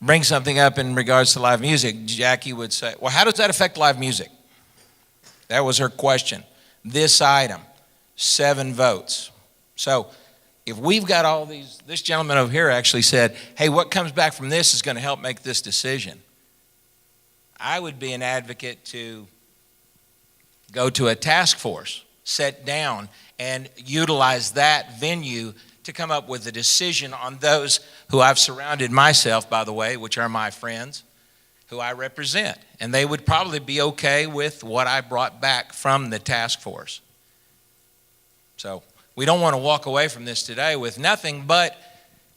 bring something up in regards to live music, Jackie would say, well, how does that affect live music? That was her question. This item, 7 votes. So if we've got all these, this gentleman over here actually said, hey, what comes back from this is going to help make this decision. I would be an advocate to go to a task force, sit down, and utilize that venue to come up with a decision on those who I've surrounded myself, by the way, which are my friends, who I represent. And they would probably be okay with what I brought back from the task force. So we don't want to walk away from this today with nothing, but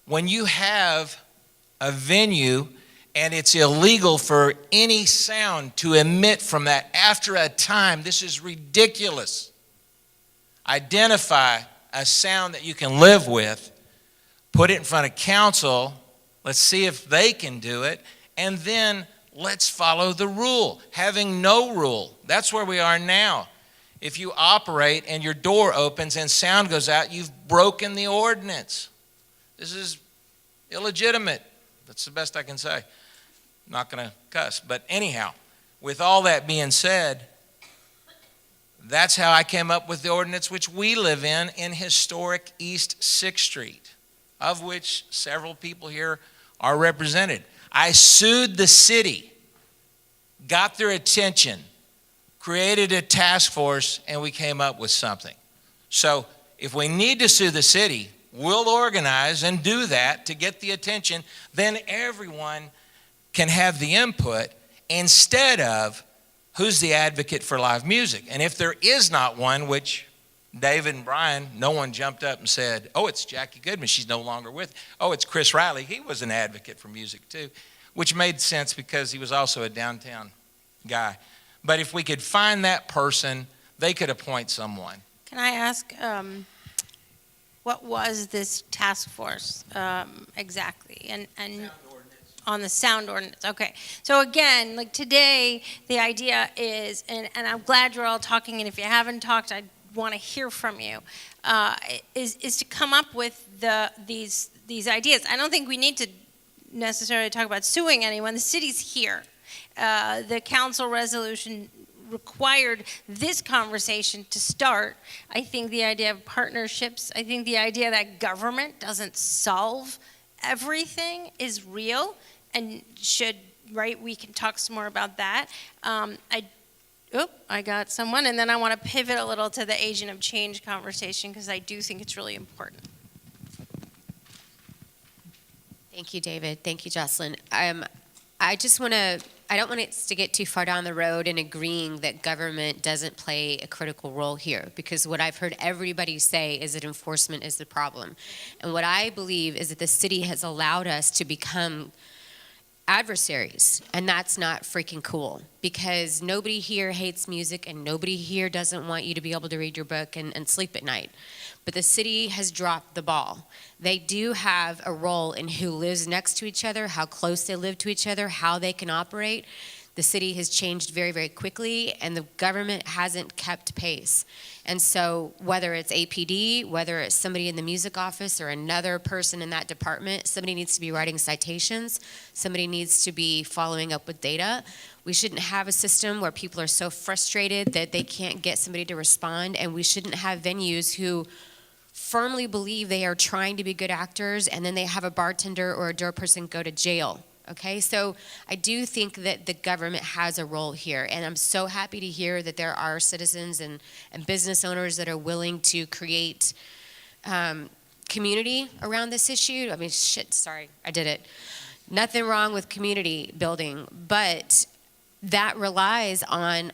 when you have a venue and it's illegal for any sound to emit from that after a time, this is ridiculous. Identify a sound that you can live with, put it in front of council, let's see if they can do it, and then let's follow the rule. Having no rule, that's where we are now. If you operate and your door opens and sound goes out, you've broken the ordinance. This is illegitimate. That's the best I can say. I'm not going to cuss. But anyhow, with all that being said, that's how I came up with the ordinance which we live in historic East 6th Street, of which several people here are represented. I sued the city, got their attention, created a task force, and we came up with something. So if we need to sue the city, we'll organize and do that to get the attention. Then everyone can have the input instead of who's the advocate for live music. And if there is not one, which David and Brian, no one jumped up and said, oh, it's Jackie Goodman, she's no longer with. Oh, it's Chris Riley, he was an advocate for music too, which made sense because he was also a downtown guy. But if we could find that person, they could appoint someone. Can I ask, what was this task force exactly? And on the sound ordinance. Okay. So again, like today, the idea is, and I'm glad you're all talking, and if you haven't talked, I want to hear from you, is to come up with these ideas. I don't think we need to necessarily talk about suing anyone. The city's here. The council resolution required this conversation to start. I think the idea of partnerships, I think the idea that government doesn't solve everything is real and should, right, we can talk some more about that. I got someone, and then I want to pivot a little to the agent of change conversation because I do think it's really important. Thank you, David. Thank you, Jocelyn. I don't want us to get too far down the road in agreeing that government doesn't play a critical role here, because what I've heard everybody say is that enforcement is the problem. And what I believe is that the city has allowed us to become adversaries, and that's not freaking cool, because nobody here hates music and nobody here doesn't want you to be able to read your book and sleep at night. But the city has dropped the ball. They do have a role in who lives next to each other, how close they live to each other, how they can operate. The city has changed very, very quickly, and the government hasn't kept pace. And so whether it's APD, whether it's somebody in the music office or another person in that department, somebody needs to be writing citations, somebody needs to be following up with data. We shouldn't have a system where people are so frustrated that they can't get somebody to respond, and we shouldn't have venues who firmly believe they are trying to be good actors, and then they have a bartender or a door person go to jail. Okay, so I do think that the government has a role here, and I'm so happy to hear that there are citizens and business owners that are willing to create community around this issue. I mean, shit, sorry, I did it. Nothing wrong with community building, but that relies on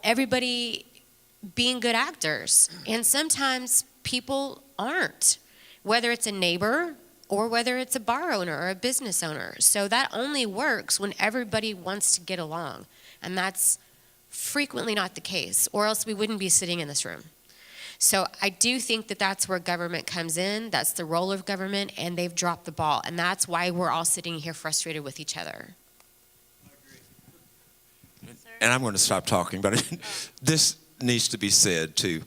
everybody being good actors. And sometimes people aren't, whether it's a neighbor or whether it's a bar owner or a business owner. So that only works when everybody wants to get along. And that's frequently not the case, or else we wouldn't be sitting in this room. So I do think that that's where government comes in. That's the role of government, and they've dropped the ball. And that's why we're all sitting here frustrated with each other. And I'm going to stop talking, but this needs to be said too.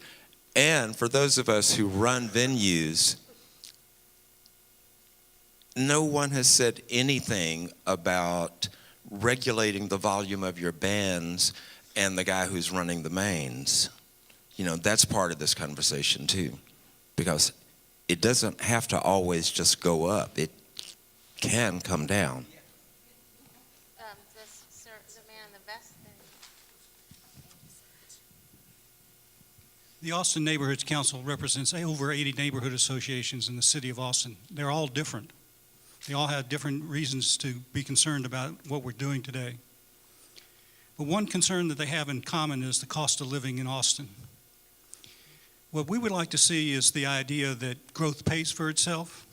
And for those of us who run venues, no one has said anything about regulating the volume of your bands and the guy who's running the mains. You know, that's part of this conversation too, because it doesn't have to always just go up. It can come down. The Austin Neighborhoods Council represents over 80 neighborhood associations in the city of Austin. They're all different. They all have different reasons to be concerned about what we're doing today. But one concern that they have in common is the cost of living in Austin. What we would like to see is the idea that growth pays for itself,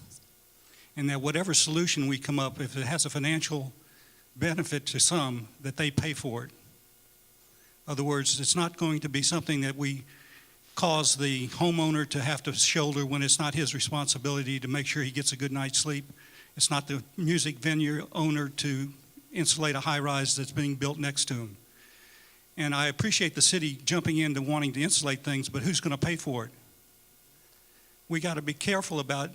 and that whatever solution we come up, if it has a financial benefit to some, that they pay for it. In other words, it's not going to be something that we cause the homeowner to have to shoulder when it's not his responsibility to make sure he gets a good night's sleep. It's not the music venue owner to insulate a high-rise that's being built next to him. And I appreciate the city jumping into wanting to insulate things, but who's going to pay for it? We got to be careful about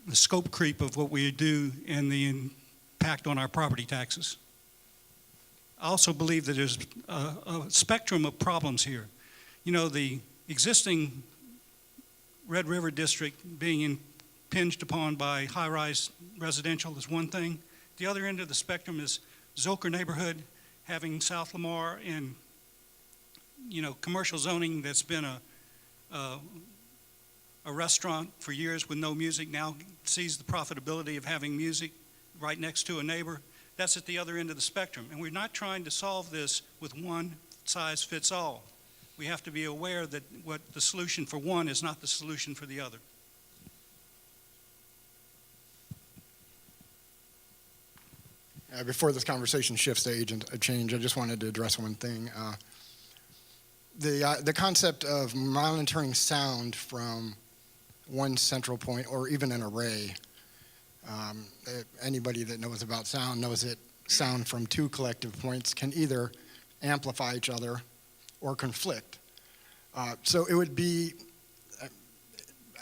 the scope creep of what we do and the impact on our property taxes. I also believe that there's a spectrum of problems here. You know, the existing Red River District being impinged upon by high-rise residential is one thing. The other end of the spectrum is Zolker neighborhood having South Lamar and, you know, commercial zoning that's been a restaurant for years with no music now sees the profitability of having music right next to a neighbor. That's at the other end of the spectrum. And we're not trying to solve this with one size fits all. We have to be aware that what the solution for one is not the solution for the other. Before this conversation shifts to agent change, I just wanted to address one thing. The concept of monitoring sound from one central point or even an array. Anybody that knows about sound knows that sound from two collective points can either amplify each other or conflict. So it would be,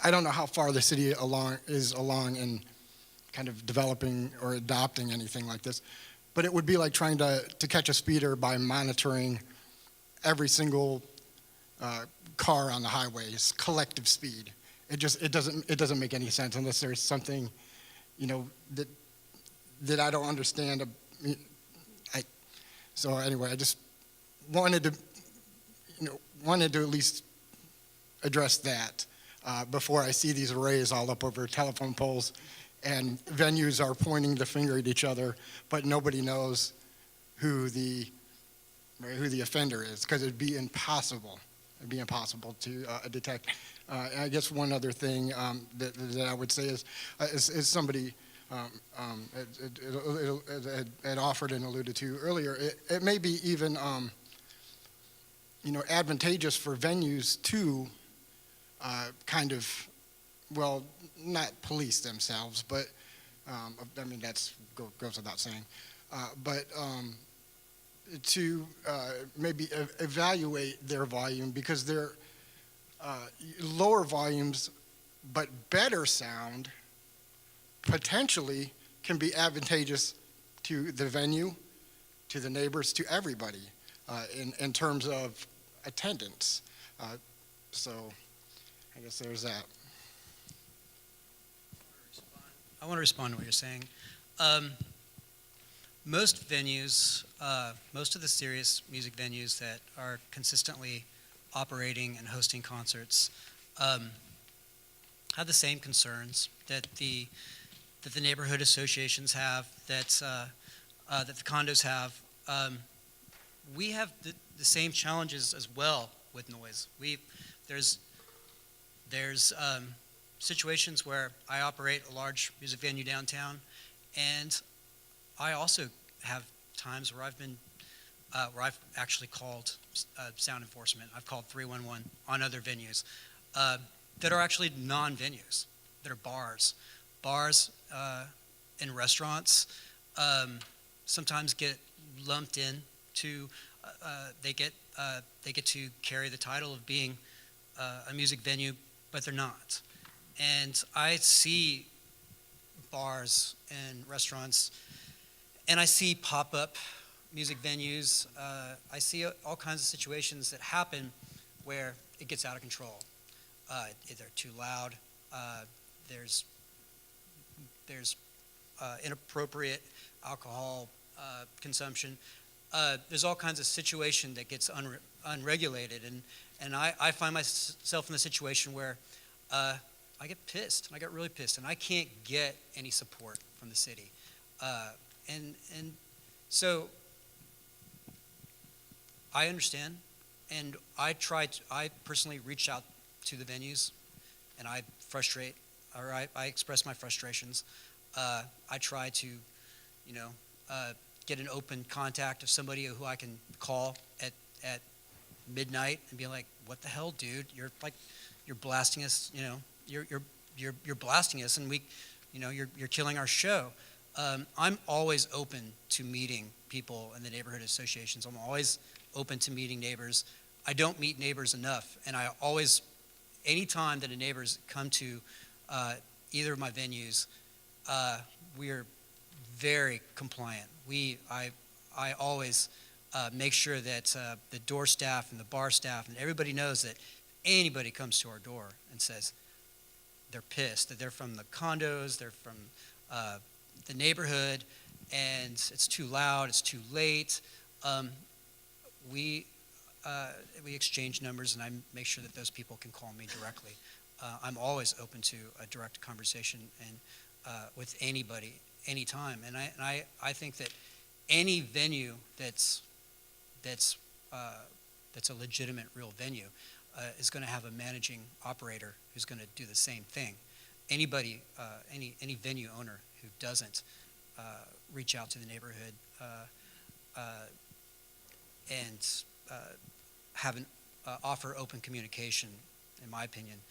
I don't know how far the city is along in kind of developing or adopting anything like this, but it would be like trying to catch a speeder by monitoring every single car on the highway's collective speed. It doesn't make any sense unless there's something, you know, that I don't understand. So anyway, I just wanted to at least address that before I see these arrays all up over telephone poles and venues are pointing the finger at each other, but nobody knows who the offender is, because it'd be impossible. It'd be impossible to detect. And I guess one other thing that I would say is somebody had offered and alluded to earlier, it may be even advantageous for venues to kind of, well, not police themselves, but I mean that's goes without saying, but to maybe evaluate their volume, because they're lower volumes but better sound potentially can be advantageous to the venue, to the neighbors, to everybody in terms of attendance. So I guess there's that. I want to respond to what you're saying. Most venues, most of the serious music venues that are consistently operating and hosting concerts have have the same concerns that the neighborhood associations have, that the condos have. We have the same challenges as well with noise. There's situations where I operate a large music venue downtown, and I also have times where where I've actually called sound enforcement. I've called 311 on other venues that are actually non-venues, that are bars. Bars and restaurants sometimes get lumped in to, they get to carry the title of being a music venue, but they're not. And I see bars and restaurants, and I see pop-up music venues. I see all kinds of situations that happen where it gets out of control. They're too loud. There's inappropriate alcohol consumption. There's all kinds of situation that gets unregulated, and I find myself in the situation where I get pissed. I get really pissed, and I can't get any support from the city. And so I understand, and I personally reach out to the venues, and I express my frustrations. I try to, get an open contact of somebody who I can call at midnight and be like, "What the hell, dude? You're blasting us. You're blasting us, and you're killing our show." I'm always open to meeting people in the neighborhood associations. I'm always open to meeting neighbors. I don't meet neighbors enough, and I always, anytime that a neighbor's come to either of my venues, we're very compliant. I always make sure that the door staff and the bar staff and everybody knows that anybody comes to our door and says they're pissed, that they're from the condos, they're from the neighborhood, and it's too loud, it's too late. We exchange numbers, and I make sure that those people can call me directly. I'm always open to a direct conversation and with anybody, anytime. And I think that any venue that's a legitimate, real venue is going to have a managing operator who's going to do the same thing. Anybody, any venue owner who doesn't reach out to the neighborhood and offer open communication, in my opinion,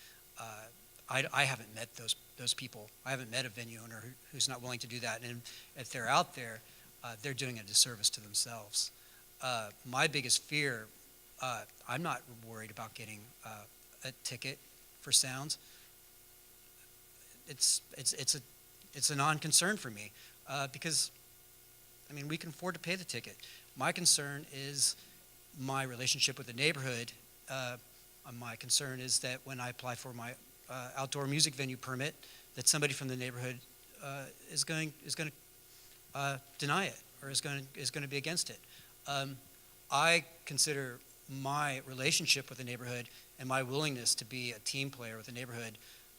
I haven't met those people. I haven't met a venue owner who's not willing to do that. And if they're out there, they're doing a disservice to themselves. My biggest fear, I'm not worried about getting a ticket for sounds. It's a non-concern for me because, we can afford to pay the ticket. My concern is my relationship with the neighborhood. My concern is that when I apply for my outdoor music venue permit, that somebody from the neighborhood is going to deny it or is going to be against it. I consider my relationship with the neighborhood and my willingness to be a team player with the neighborhood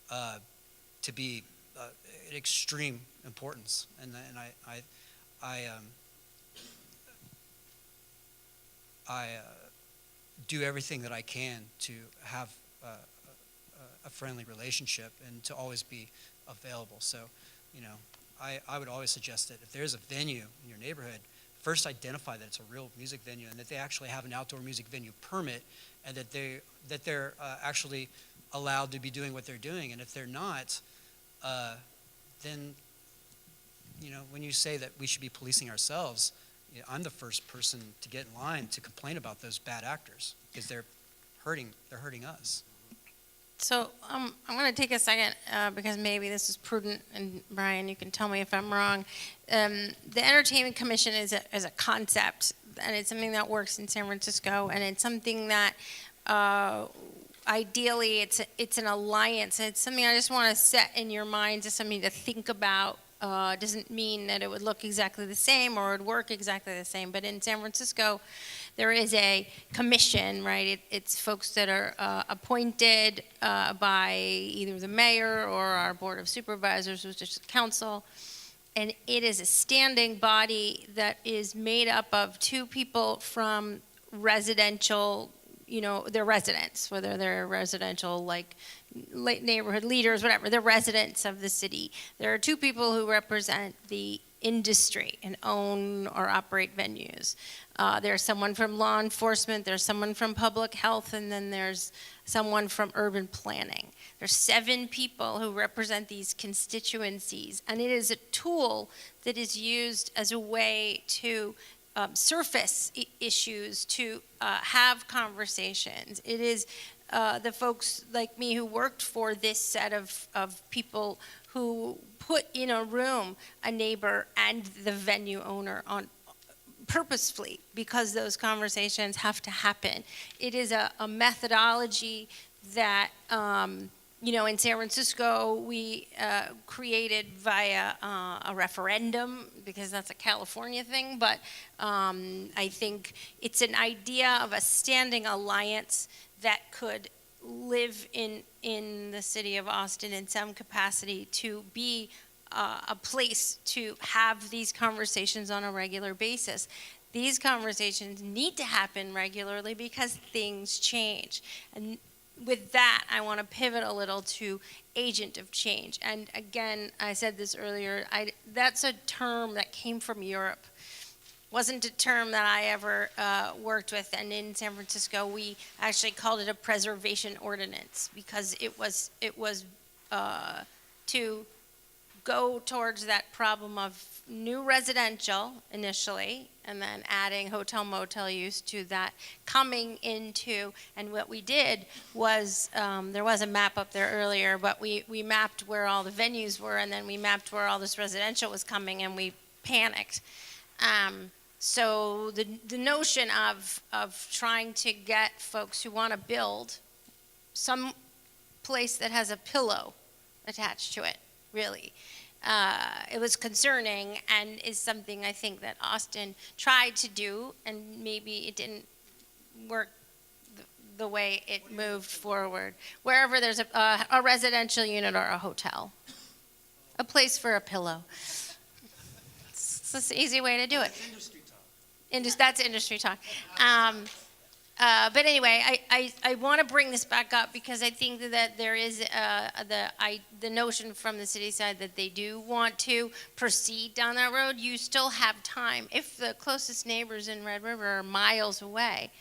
to be an extreme importance, and I do everything that I can to have a friendly relationship and to always be available. So, I would always suggest that if there's a venue in your neighborhood, first identify that it's a real music venue and that they actually have an outdoor music venue permit, and that they're actually allowed to be doing what they're doing. And if they're not, then when you say that we should be policing ourselves, I'm the first person to get in line to complain about those bad actors because they're hurting us. So I'm going to take a second because maybe this is prudent, and Brian, you can tell me if I'm wrong. The Entertainment Commission is a concept, and it's something that works in San Francisco, and it's something that ideally it's an alliance, and it's something I just want to set in your minds as something to think about. Doesn't mean that it would look exactly the same or would work exactly the same, but in San Francisco, there is a commission, right? It's folks that are appointed by either the mayor or our board of supervisors, which is council. And it is a standing body that is made up of two people from residential, they're residents, whether they're residential, like neighborhood leaders, whatever, they're residents of the city. There are two people who represent the industry and own or operate venues. There's someone from law enforcement, there's someone from public health, and then there's someone from urban planning. There's 7 people who represent these constituencies, and it is a tool that is used as a way to surface issues, to have conversations. It is the folks like me who worked for this set of people who put in a room a neighbor and the venue owner on purposefully, because those conversations have to happen. It is a methodology that in San Francisco, we created via a referendum, because that's a California thing, but I think it's an idea of a standing alliance that could live in the city of Austin in some capacity, to be a place to have these conversations on a regular basis. These conversations need to happen regularly because things change. And with that, I want to pivot a little to agent of change. And again, I said this earlier, that's a term that came from Europe. Wasn't a term that I ever worked with. And in San Francisco, we actually called it a preservation ordinance, because it was to go towards that problem of new residential initially, and then adding hotel motel use to that, coming into, and what we did was, there was a map up there earlier, but we mapped where all the venues were, and then we mapped where all this residential was coming, and we panicked. So the notion of trying to get folks who want to build some place that has a pillow attached to it, really, it was concerning, and is something I think that Austin tried to do, and maybe it didn't work the way it moved forward. Wherever there's a residential unit or a hotel, a place for a pillow. It's an easy way to do it. That's industry talk. But anyway, I want to bring this back up, because I think that there is the notion from the city side that they do want to proceed down that road. You still have time. If the closest neighbors in Red River are miles away,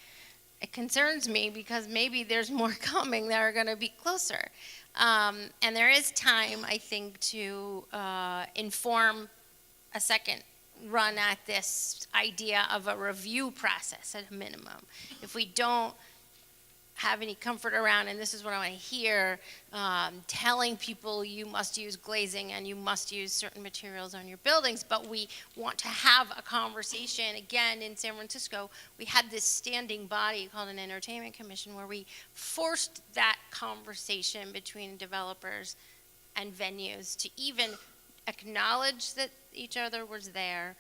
it concerns me, because maybe there's more coming that are going to be closer. And there is time, I think, to inform a second run at this idea of a review process at a minimum. If we don't have any comfort around, and this is what I want to hear, telling people you must use glazing and you must use certain materials on your buildings, but we want to have a conversation. Again, in San Francisco, we had this standing body called an entertainment commission, where we forced that conversation between developers and venues to even acknowledge that each other was there.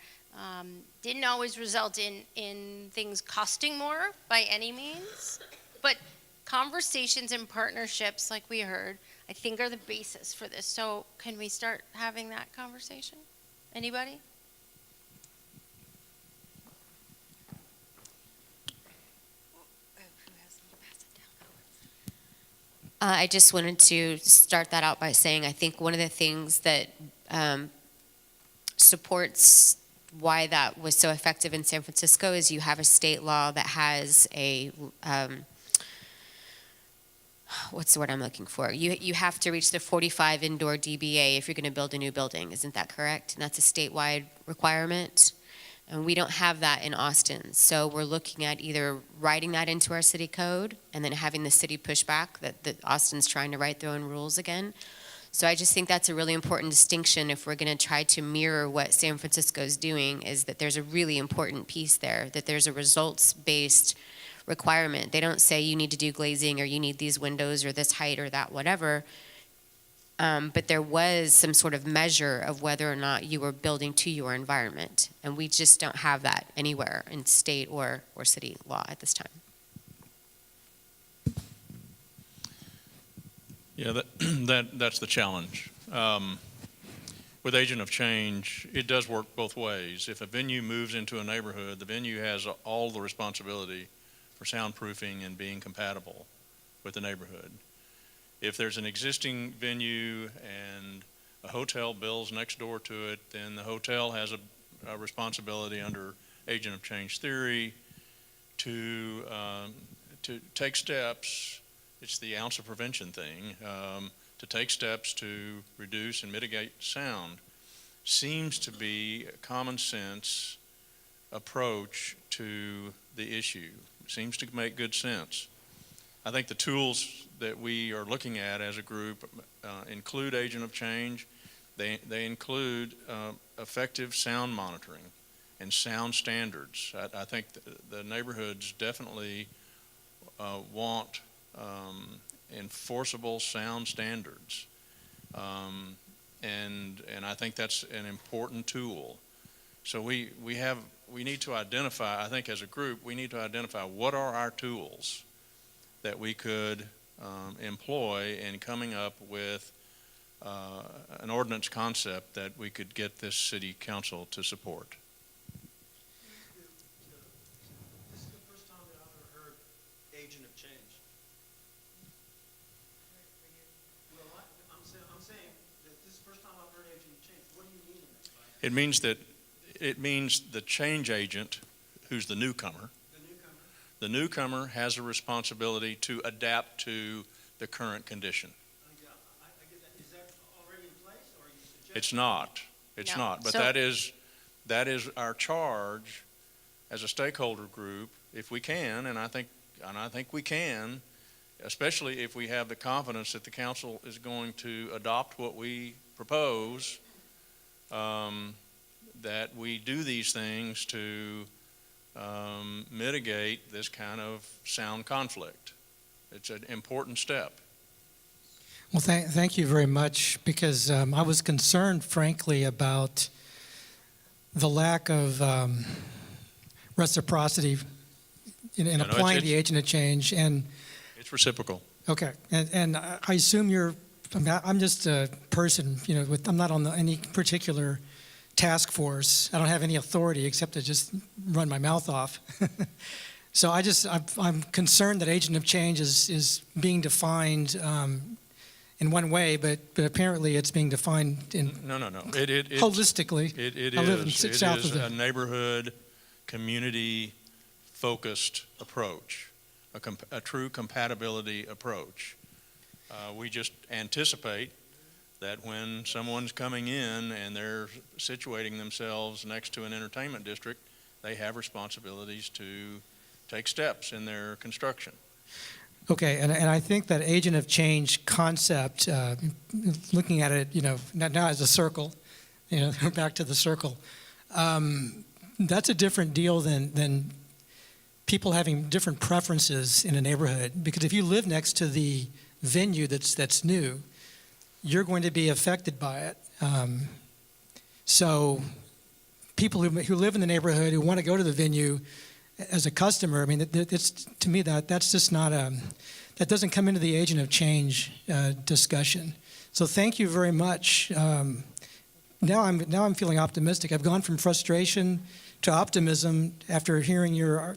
Didn't always result in things costing more by any means, but conversations and partnerships, like we heard, I think are the basis for this. So can we start having that conversation? Anybody? I just wanted to start that out by saying I think one of the things that supports why that was so effective in San Francisco is you have a state law that has a, what's the word I'm looking for? You have to reach the 45 indoor DBA if you're going to build a new building. Isn't that correct? And that's a statewide requirement. And we don't have that in Austin. So we're looking at either writing that into our city code and then having the city push back that Austin's trying to write their own rules again. So I just think that's a really important distinction if we're going to try to mirror what San Francisco is doing, is that there's a really important piece there, that there's a results-based requirement. They don't say you need to do glazing or you need these windows or this height or that whatever. but there was some sort of measure of whether or not you were building to your environment. And we just don't have that anywhere in state or city law at this time. Yeah, that's the challenge. With agent of change, it does work both ways. If a venue moves into a neighborhood, the venue has all the responsibility for soundproofing and being compatible with the neighborhood. If there's an existing venue and a hotel builds next door to it, then the hotel has a responsibility under agent of change theory to take steps. It's the ounce of prevention thing, to take steps to reduce and mitigate sound. Seems to be a common sense approach to the issue. Seems to make good sense. I think the tools that we are looking at as a group include agent of change. They include effective sound monitoring and sound standards. I think the neighborhoods definitely want enforceable sound standards. And I think that's an important tool. So we need to identify, I think as a group, we need to identify what are our tools that we could employ in coming up with an ordinance concept that we could get this city council to support. This is the first time that I've ever heard agent of change. Well, I'm saying that this is the first time I've heard agent of change. What do you mean in that? It means the change agent, who's the newcomer. The newcomer has a responsibility to adapt to the current condition. I get that. Is that already in place, or are you suggesting? It's not. It's No. not. But So- that is our charge as a stakeholder group, if we can, and I think we can, especially if we have the confidence that the council is going to adopt what we propose, that we do these things to mitigate this kind of sound conflict. It's an important step. Well, thank you very much, because I was concerned, frankly, about the lack of reciprocity in applying the agent of change. And it's reciprocal. okay, and I assume I'm just a person, I'm not on any particular task force. I don't have any authority except to just run my mouth off. So I'm concerned that agent of change is being defined in one way, but apparently it's being defined in No. holistically. It I live in is. It south is of the- a neighborhood, community-focused approach, a true compatibility approach. We just anticipate that when someone's coming in and they're situating themselves next to an entertainment district, they have responsibilities to take steps in their construction. Okay, and I think that agent of change concept, looking at it, now as a circle, back to the circle, that's a different deal than people having different preferences in a neighborhood. Because if you live next to the venue that's new, you're going to be affected by it. So people who live in the neighborhood who want to go to the venue as a customer, I mean, to me that's just not that doesn't come into the agent of change discussion. So thank you very much. Now I'm feeling optimistic. I've gone from frustration to optimism after hearing your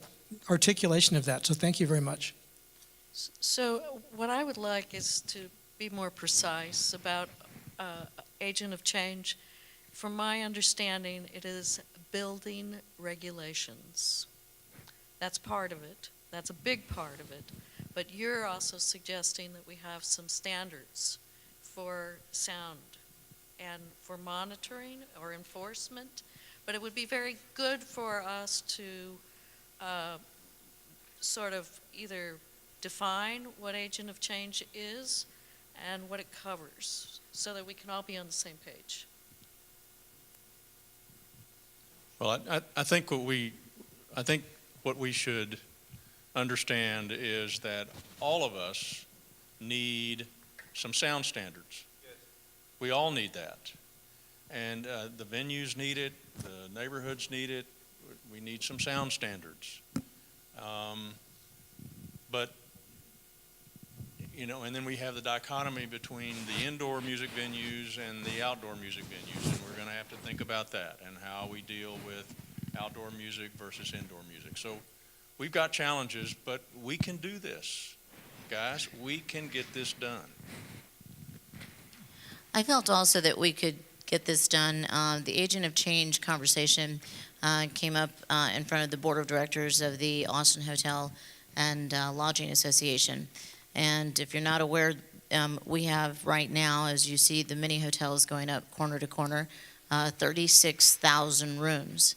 articulation of that. So thank you very much. So what I would like is to be more precise about agent of change. From my understanding, it is building regulations. That's part of it. That's a big part of it. But you're also suggesting that we have some standards for sound and for monitoring or enforcement. But it would be very good for us to sort of either define what agent of change is and what it covers, so that we can all be on the same page. Well, I think what we should understand is that all of us need some sound standards. We all need that. And the venues need it, the neighborhoods need it, we need some sound standards. But, you know, and then we have the dichotomy between the indoor music venues and the outdoor music venues, and we're going to have to think about that and how we deal with outdoor music versus indoor music. So we've got challenges, but we can do this. Guys, we can get this done. I felt also that we could get this done. The agent of change conversation came up in front of the board of directors of the Austin Hotel and Lodging Association. And if you're not aware, we have right now, as you see, the mini hotels going up corner to corner, 36,000 rooms.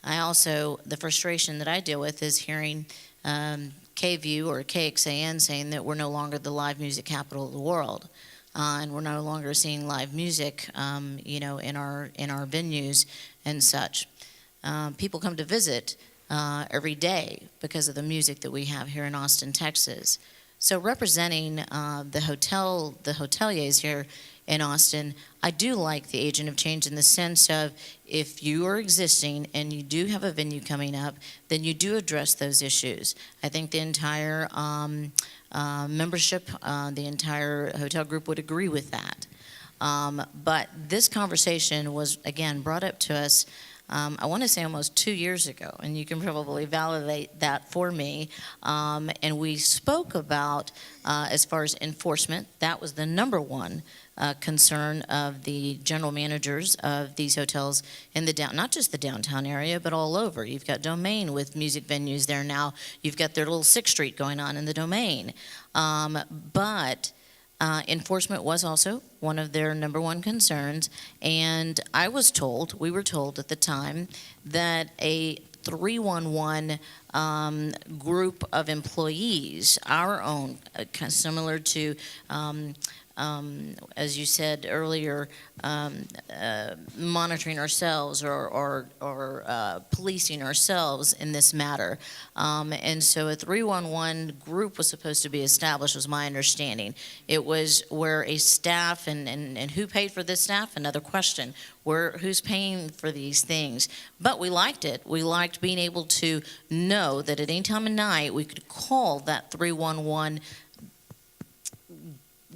I also, the frustration that I deal with is hearing KView or KXAN saying that we're no longer the live music capital of the world. And we're no longer seeing live music, you know, in our venues and such. People come to visit every day because of the music that we have here in Austin, Texas. So representing the hoteliers here in Austin, I do like the agent of change in the sense of if you are existing and you do have a venue coming up, then you do address those issues. I think the entire membership, the entire hotel group would agree with that. But this conversation was, again, brought up to us, I want to say almost 2 years ago, and you can probably validate that for me. And we spoke about, as far as enforcement, that was the number one concern of the general managers of these hotels in the not just the downtown area, but all over. You've got Domain with music venues there now. You've got their little 6th Street going on in the Domain. But enforcement was also one of their number one concerns, and we were told at the time that a 311 group of employees, our own, kind of similar to as you said earlier, monitoring ourselves or policing ourselves in this matter. And so a 311 group was supposed to be established, was my understanding. It was where a staff, and who paid for this staff? Another question. Who's paying for these things? But we liked it. We liked being able to know that at any time of night we could call that 311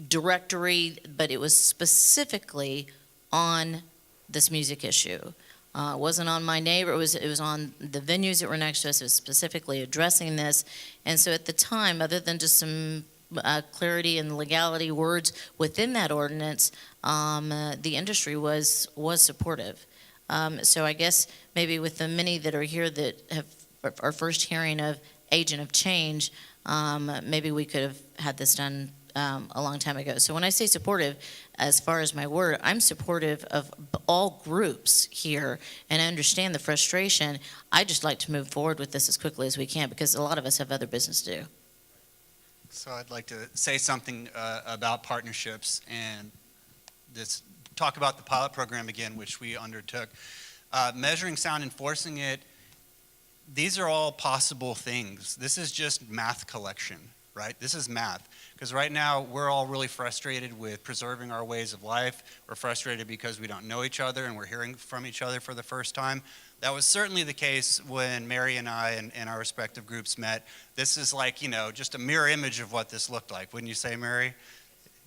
directory, but it was specifically on this music issue. It wasn't on my neighbor, it was on the venues that were next to us. It was specifically addressing this. And so at the time, other than just some clarity and legality words within that ordinance, the industry was supportive. So I guess maybe with the many that are here that have our first hearing of agent of change, maybe we could have had this done a long time ago. So when I say supportive, as far as my word, I'm supportive of all groups here, and I understand the frustration. I just like to move forward with this as quickly as we can because a lot of us have other business to do. So I'd like to say something about partnerships and talk about the pilot program again, which we undertook. Measuring sound, enforcing it, these are all possible things. This is just math collection, right? This is math. Because right now, we're all really frustrated with preserving our ways of life. We're frustrated because we don't know each other and we're hearing from each other for the first time. That was certainly the case when Mary and I and our respective groups met. This is like, you know, just a mirror image of what this looked like. Wouldn't you say, Mary?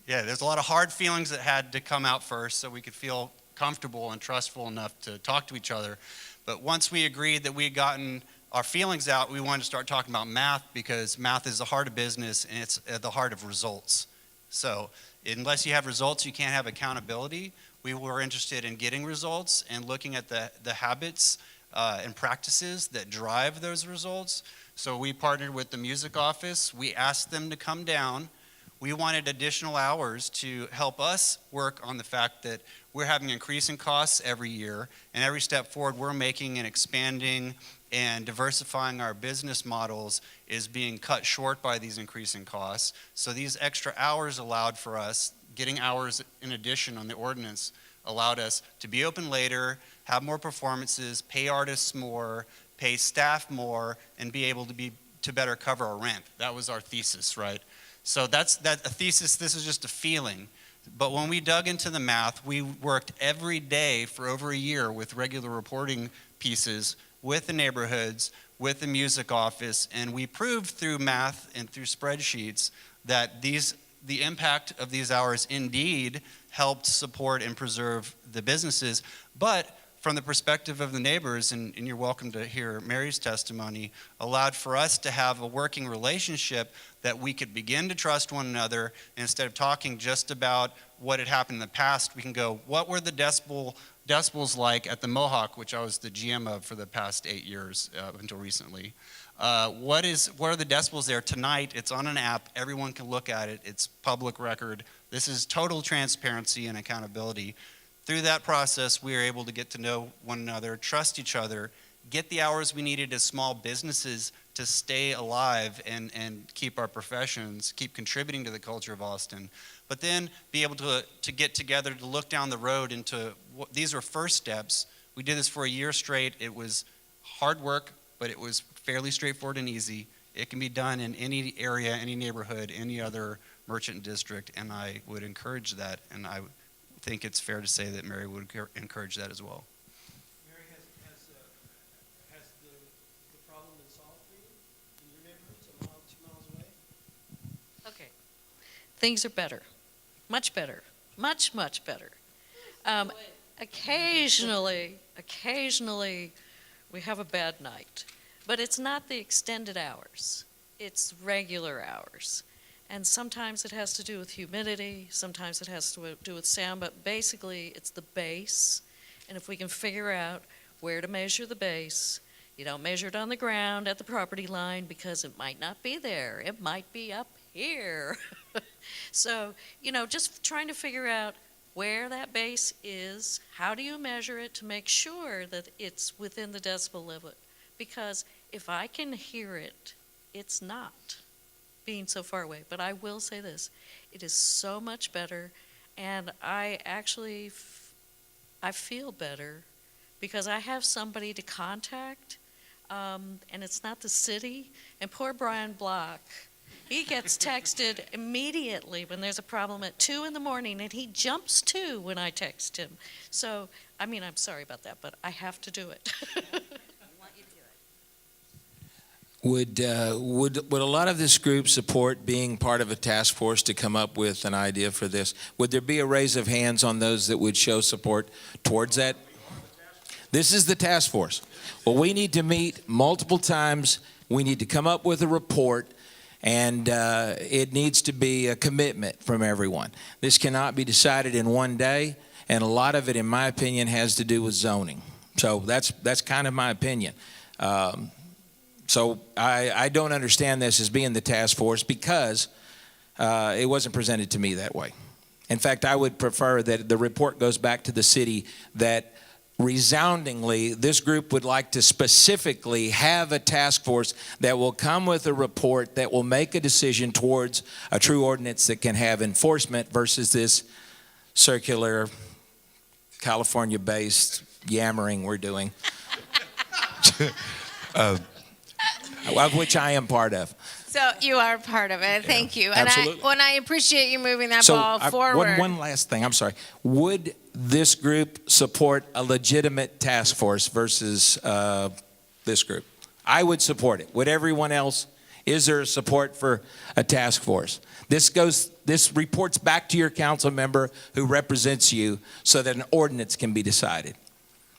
Yeah, there's a lot of hard feelings that had to come out first so we could feel comfortable and trustful enough to talk to each other. But once we agreed that we had gotten our feelings out, we wanted to start talking about math because math is the heart of business and it's at the heart of results. So unless you have results, you can't have accountability. We were interested in getting results and looking at the habits and practices that drive those results. So we partnered with the music office. We asked them to come down. We wanted additional hours to help us work on the fact that we're having increasing costs every year, and every step forward we're making and expanding and diversifying our business models is being cut short by these increasing costs. So these extra hours allowed for us, getting hours in addition on the ordinance, allowed us to be open later, have more performances, pay artists more, pay staff more, and be able to better cover our rent. That was our thesis, right? So that's a thesis. This is just a feeling. But when we dug into the math, we worked every day for over a year with regular reporting pieces with the neighborhoods, with the music office, and we proved through math and through spreadsheets that the impact of these hours indeed helped support and preserve the businesses. But from the perspective of the neighbors, and you're welcome to hear Mary's testimony, allowed for us to have a working relationship that we could begin to trust one another. And instead of talking just about what had happened in the past, we can go, what were the decibels like at the Mohawk, which I was the GM of for the past 8 years until recently? What are the decibels there tonight? It's on an app. Everyone can look at it. It's public record. This is total transparency and accountability. Through that process, we were able to get to know one another, trust each other, get the hours we needed as small businesses to stay alive and keep our professions, keep contributing to the culture of Austin, but then be able to get together to look down the road into these were first steps. We did this for a year straight. It was hard work, but it was fairly straightforward and easy. It can be done in any area, any neighborhood, any other merchant district, and I would encourage that, and I think it's fair to say that Mary would encourage that as well. Mary, has the problem been solved for you in your neighborhoods, a mile, 2 miles away? Okay. Things are better. Much better. Much, much better. Occasionally, we have a bad night. But it's not the extended hours. It's regular hours. And sometimes it has to do with humidity, sometimes it has to do with sound, but basically it's the bass. And if we can figure out where to measure the bass, you don't measure it on the ground at the property line because it might not be there. It might be up here. So, just trying to figure out where that bass is, how do you measure it to make sure that it's within the decibel limit? Because if I can hear it, it's not being so far away. But I will say this, it is so much better, and I actually, I feel better because I have somebody to contact, and it's not the city. And poor Brian Block, he gets texted immediately when there's a problem at 2 in the morning, and he jumps to when I text him. So, I'm sorry about that, but I have to do it. Would a lot of this group support being part of a task force to come up with an idea for this? Would there be a raise of hands on those that would show support towards that? This is the task force. Well, we need to meet multiple times. We need to come up with a report, and it needs to be a commitment from everyone. This cannot be decided in one day, and a lot of it, in my opinion, has to do with zoning. So that's kind of my opinion. So I don't understand this as being the task force because it wasn't presented to me that way. In fact, I would prefer that the report goes back to the city that resoundingly this group would like to specifically have a task force that will come with a report that will make a decision towards a true ordinance that can have enforcement versus this circular California-based yammering we're doing. Of which I am part of. So you are part of it. Thank you. And Absolutely. I appreciate you moving that ball forward. One last thing. I'm sorry. Would this group support a legitimate task force versus this group? I would support it. Would everyone else? Is there support for a task force? This reports back to your council member who represents you so that an ordinance can be decided.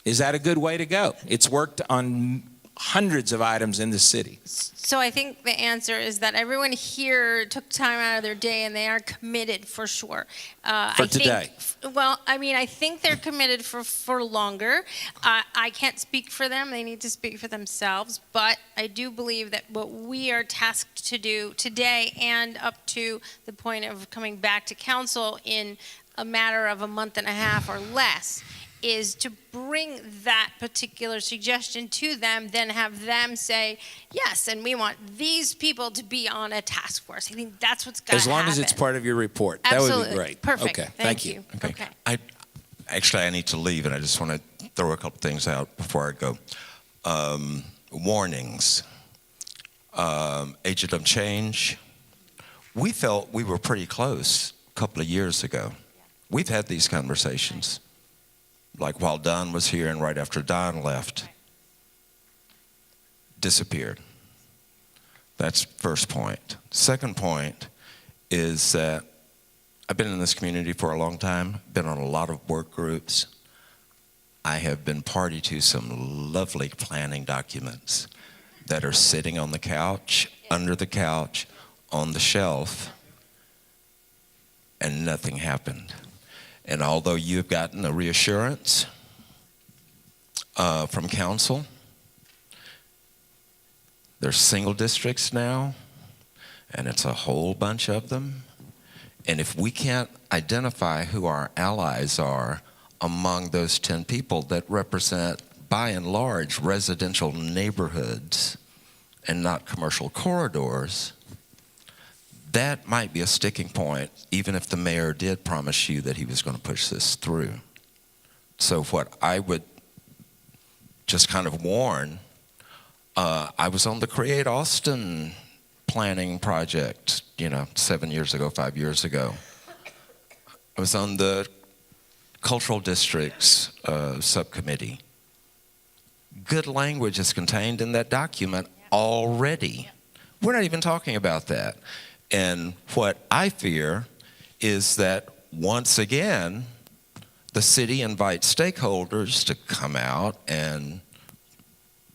Is that a good way to go? It's worked on hundreds of items in the city. So I think the answer is that everyone here took time out of their day and they are committed for sure. For today. I think they're committed for longer. I can't speak for them. They need to speak for themselves. But I do believe that what we are tasked to do today and up to the point of coming back to council in a matter of a month and a half or less is to bring that particular suggestion to them, then have them say, yes, and we want these people to be on a task force. I think that's what's got to happen. As long as it's part of your report. Absolutely. That would be great. Perfect. Okay. Thank you. Okay. I need to leave, and I just want to throw a couple things out before I go. Warnings. Agent of change. We felt we were pretty close a couple of years ago. We've had these conversations, like while Don was here and right after Don left, disappeared. That's first point. Second point is that I've been in this community for a long time, been on a lot of work groups. I have been party to some lovely planning documents that are sitting on the couch, under the couch, on the shelf, and nothing happened. And although you've gotten a reassurance from council, there's single districts now, and it's a whole bunch of them. And if we can't identify who our allies are among those 10 people that represent, by and large, residential neighborhoods and not commercial corridors, that might be a sticking point, even if the mayor did promise you that he was going to push this through. So what I would just kind of warn, I was on the Create Austin planning project, 7 years ago, 5 years ago. I was on the Cultural Districts subcommittee. Good language is contained in that document already. We're not even talking about that. And what I fear is that once again, the city invites stakeholders to come out and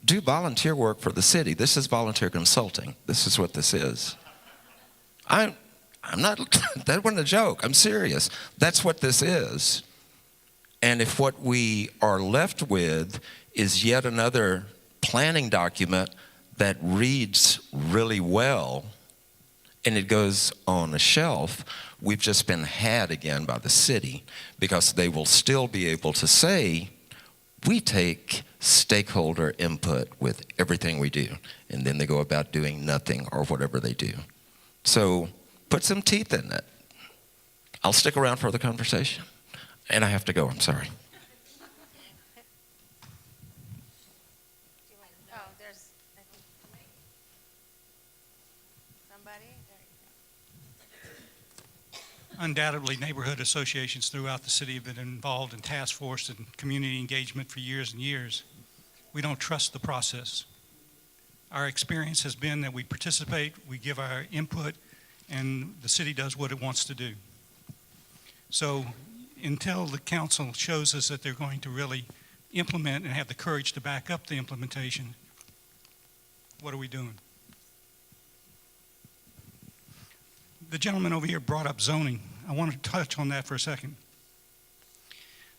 do volunteer work for the city. This is volunteer consulting. This is what this is. I'm not, that wasn't a joke. I'm serious. That's what this is. And if what we are left with is yet another planning document that reads really well, and it goes on a shelf, we've just been had again by the city, because they will still be able to say, we take stakeholder input with everything we do, and then they go about doing nothing or whatever they do. So put some teeth in it. I'll stick around for the conversation. And I have to go, I'm sorry. Undoubtedly, neighborhood associations throughout the city have been involved in task force and community engagement for years and years. We don't trust the process. Our experience has been that we participate, we give our input, and the city does what it wants to do. So until the council shows us that they're going to really implement and have the courage to back up the implementation, what are we doing? The gentleman over here brought up zoning. I want to touch on that for a second.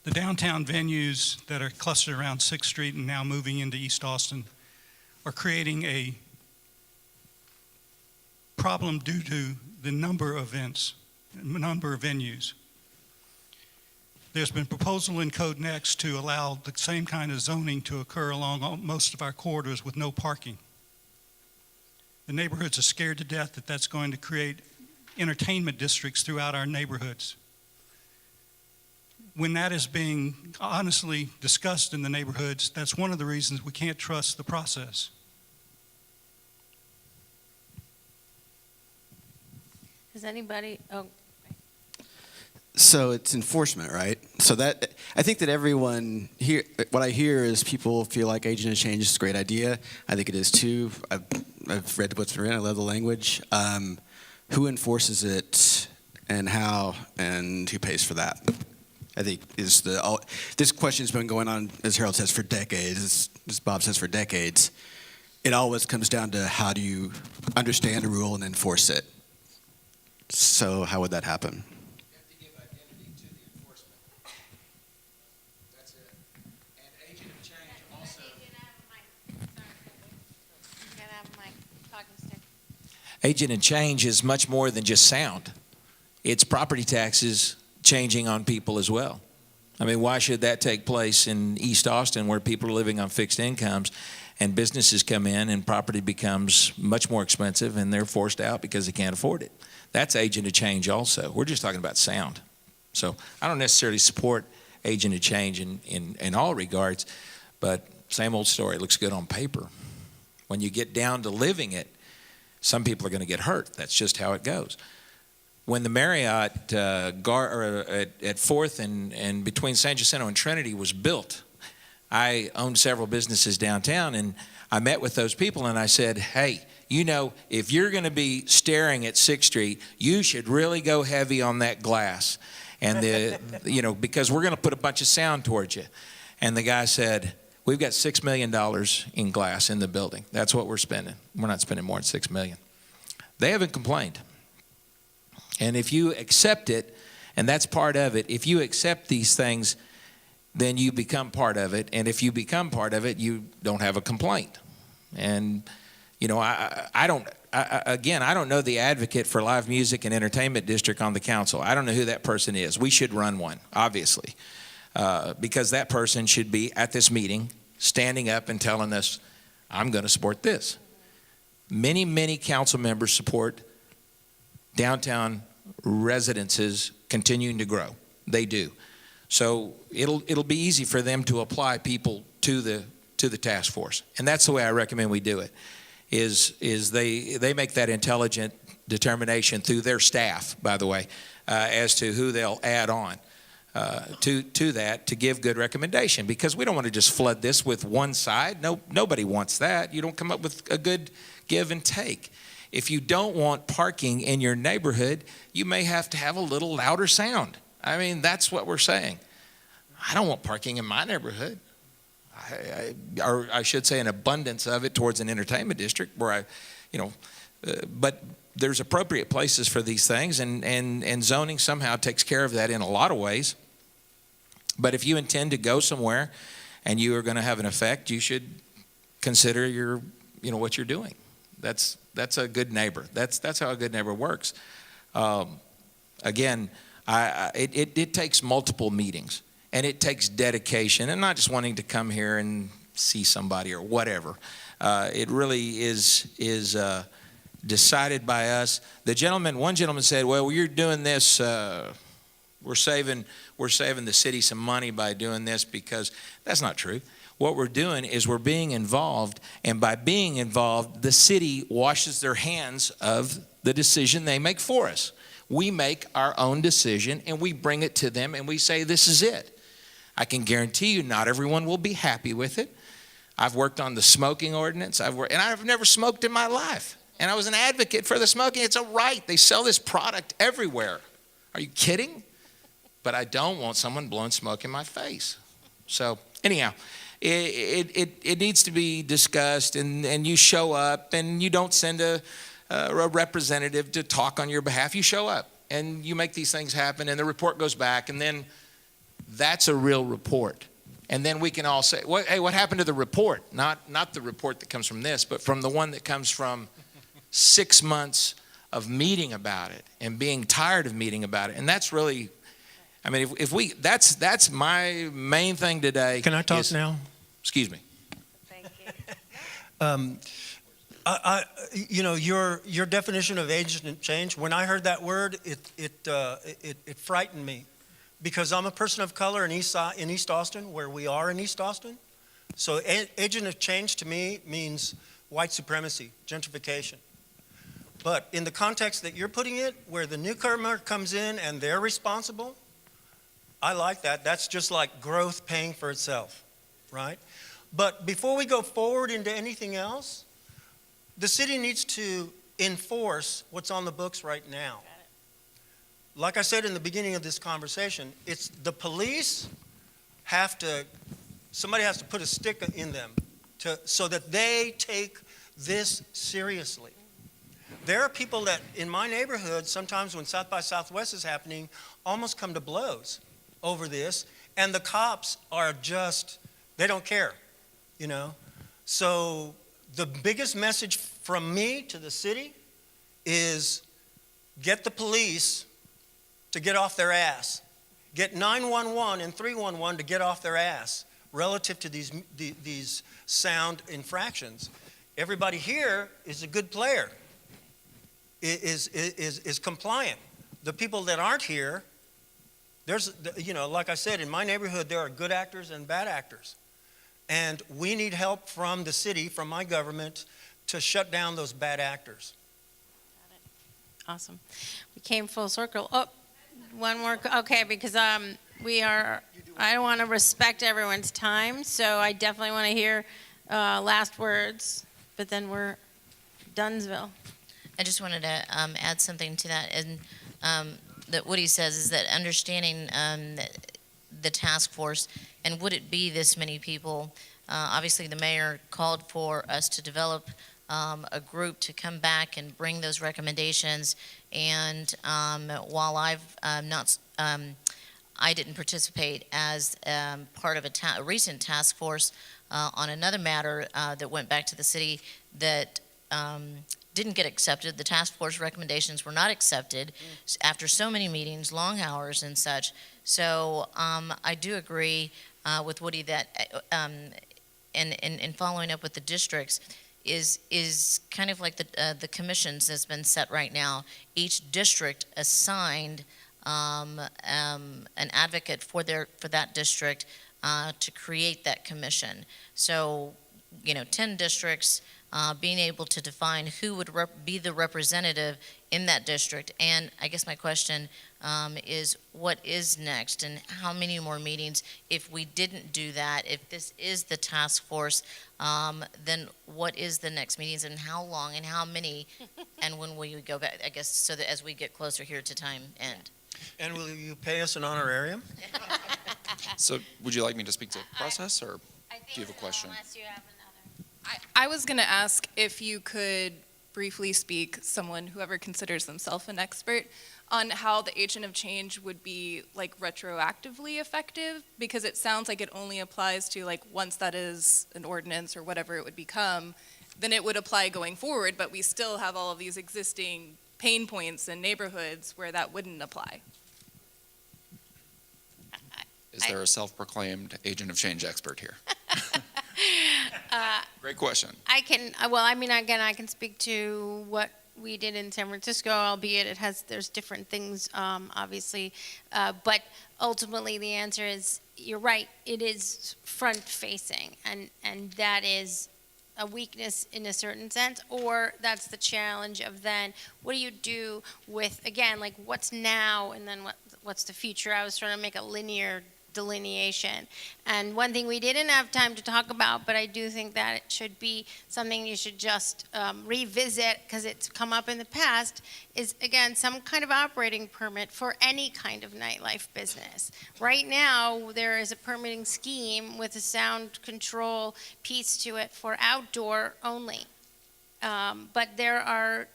The downtown venues that are clustered around 6th Street and now moving into East Austin are creating a problem due to the number of events, number of venues. There's been proposal in Code Next to allow the same kind of zoning to occur along most of our corridors with no parking. The neighborhoods are scared to death that that's going to create entertainment districts throughout our neighborhoods. When that is being honestly discussed in the neighborhoods, that's one of the reasons we can't trust the process. Does anybody, So it's enforcement, right? So that, I think that everyone here, what I hear is people feel like agent of change is a great idea. I think it is too. I've read what's written. I love the language. Who enforces it and how, and who pays for that? I think is this question's been going on, as Harold says, for decades, as Bob says, for decades. It always comes down to how do you understand a rule and enforce it. So how would that happen? Agent of change is much more than just sound. It's property taxes changing on people as well. I mean, why should that take place in East Austin where people are living on fixed incomes and businesses come in and property becomes much more expensive and they're forced out because they can't afford it? That's agent of change also. We're just talking about sound. So I don't necessarily support agent of change in all regards, but same old story. It looks good on paper. When you get down to living it, some people are going to get hurt. That's just how it goes. when the Marriott at 4th and between San Jacinto and Trinity was built, I owned several businesses downtown, and I met with those people and I said, hey, you know, if you're going to be staring at 6th Street, you should really go heavy on that glass. And you know, because we're going to put a bunch of sound towards you. And the guy said, we've got $6 million in glass in the building. That's what we're spending. We're not spending more than $6 million. They haven't complained. And if you accept it, and that's part of it, if you accept these things, then you become part of it. And if you become part of it, you don't have a complaint. And, you know, I don't know the advocate for live music and entertainment district on the council. I don't know who that person is. We should run one, obviously. Because that person should be at this meeting standing up and telling us, I'm going to support this. Many, many council members support downtown residences continuing to grow. They do. So it'll be easy for them to apply people to the task force. And that's the way I recommend we do it, is they make that intelligent determination through their staff, by the way, as to who they'll add on. To that, to give good recommendation, because we don't want to just flood this with one side. Nobody wants that. You don't come up with a good give and take. If you don't want parking in your neighborhood, you may have to have a little louder sound. I mean, that's what we're saying. I don't want parking in my neighborhood. Or I should say an abundance of it towards an entertainment district where but there's appropriate places for these things, and zoning somehow takes care of that in a lot of ways. But if you intend to go somewhere and you are going to have an effect, you should consider what you're doing. That's a good neighbor. That's how a good neighbor works. Again, it takes multiple meetings, and it takes dedication, and not just wanting to come here and see somebody or whatever. It really is decided by us. One gentleman said, well, you're doing this, we're saving the city some money by doing this, because that's not true. What we're doing is we're being involved, and by being involved, the city washes their hands of the decision they make for us. We make our own decision, and we bring it to them, and we say, this is it. I can guarantee you not everyone will be happy with it. I've worked on the smoking ordinance, and I've never smoked in my life. And I was an advocate for the smoking. It's a right. They sell this product everywhere. Are you kidding? But I don't want someone blowing smoke in my face. So anyhow, it needs to be discussed, and you show up, and you don't send a representative to talk on your behalf. You show up, and you make these things happen, and the report goes back, and then that's a real report. And then we can all say, hey, what happened to the report? Not the report that comes from this, but from the one that comes from 6 months of meeting about it and being tired of meeting about it. And that's really, I mean, that's my main thing today. Can I talk now? Excuse me. Thank you. Your definition of agent change, when I heard that word, it frightened me, because I'm a person of color in East Austin, where we are in East Austin. So agent of change to me means white supremacy, gentrification. But in the context that you're putting it, where the newcomer comes in and they're responsible, I like that. That's just like growth paying for itself, right? But before we go forward into anything else, the city needs to enforce what's on the books right now. Like I said in the beginning of this conversation, it's the police somebody has to put a stick in them so that they take this seriously. There are people that in my neighborhood, sometimes when South by Southwest is happening, almost come to blows over this, and the cops are just, they don't care, So the biggest message from me to the city is get the police to get off their ass. Get 911 and 311 to get off their ass relative to these sound infractions. Everybody here is a good player, is compliant. The people that aren't here, like I said, in my neighborhood, there are good actors and bad actors. And we need help from the city, from my government, to shut down those bad actors. Awesome. We came full circle. Oh, one more, okay, because we are, I want to respect everyone's time, so I definitely want to hear last words, but then we're Dunsville. I just wanted to add something to that, and that what he says is that understanding the task force, and would it be this many people? Obviously, the mayor called for us to develop a group to come back and bring those recommendations, and while I didn't participate as part of a recent task force on another matter that went back to the city that didn't get accepted. The task force recommendations were not accepted after so many meetings, long hours and such. So I do agree with Woody that in following up with the districts is kind of like the commissions that's been set right now. Each district assigned an advocate for that district to create that commission. So 10 districts being able to define who would be the representative in that district. And I guess my question is what is next and how many more meetings? If we didn't do that, if this is the task force, then what is the next meetings and how long and how many? And when will you go back, I guess, so that as we get closer here to time end? And will you pay us an honorarium? So would you like me to speak to the process, or do you have a question? Unless you have another. I was going to ask if you could briefly speak, whoever considers themselves an expert, on how the agent of change would be like retroactively effective, because it sounds like it only applies to like once that is an ordinance or whatever it would become, then it would apply going forward, but we still have all of these existing pain points in neighborhoods where that wouldn't apply. Is there a self-proclaimed agent of change expert here? Great question. I can, well, I mean, again, I can speak to what we did in San Francisco, albeit there's different things, obviously. But ultimately, the answer is, you're right, it is front-facing, and that is a weakness in a certain sense, or that's the challenge of then, what do you do with, again, like what's now, and then what's the future? I was trying to make a linear delineation. And one thing we didn't have time to talk about, but I do think that it should be something you should just revisit, because it's come up in the past, is again, some kind of operating permit for any kind of nightlife business. Right now, there is a permitting scheme with a sound control piece to it for outdoor only. But there are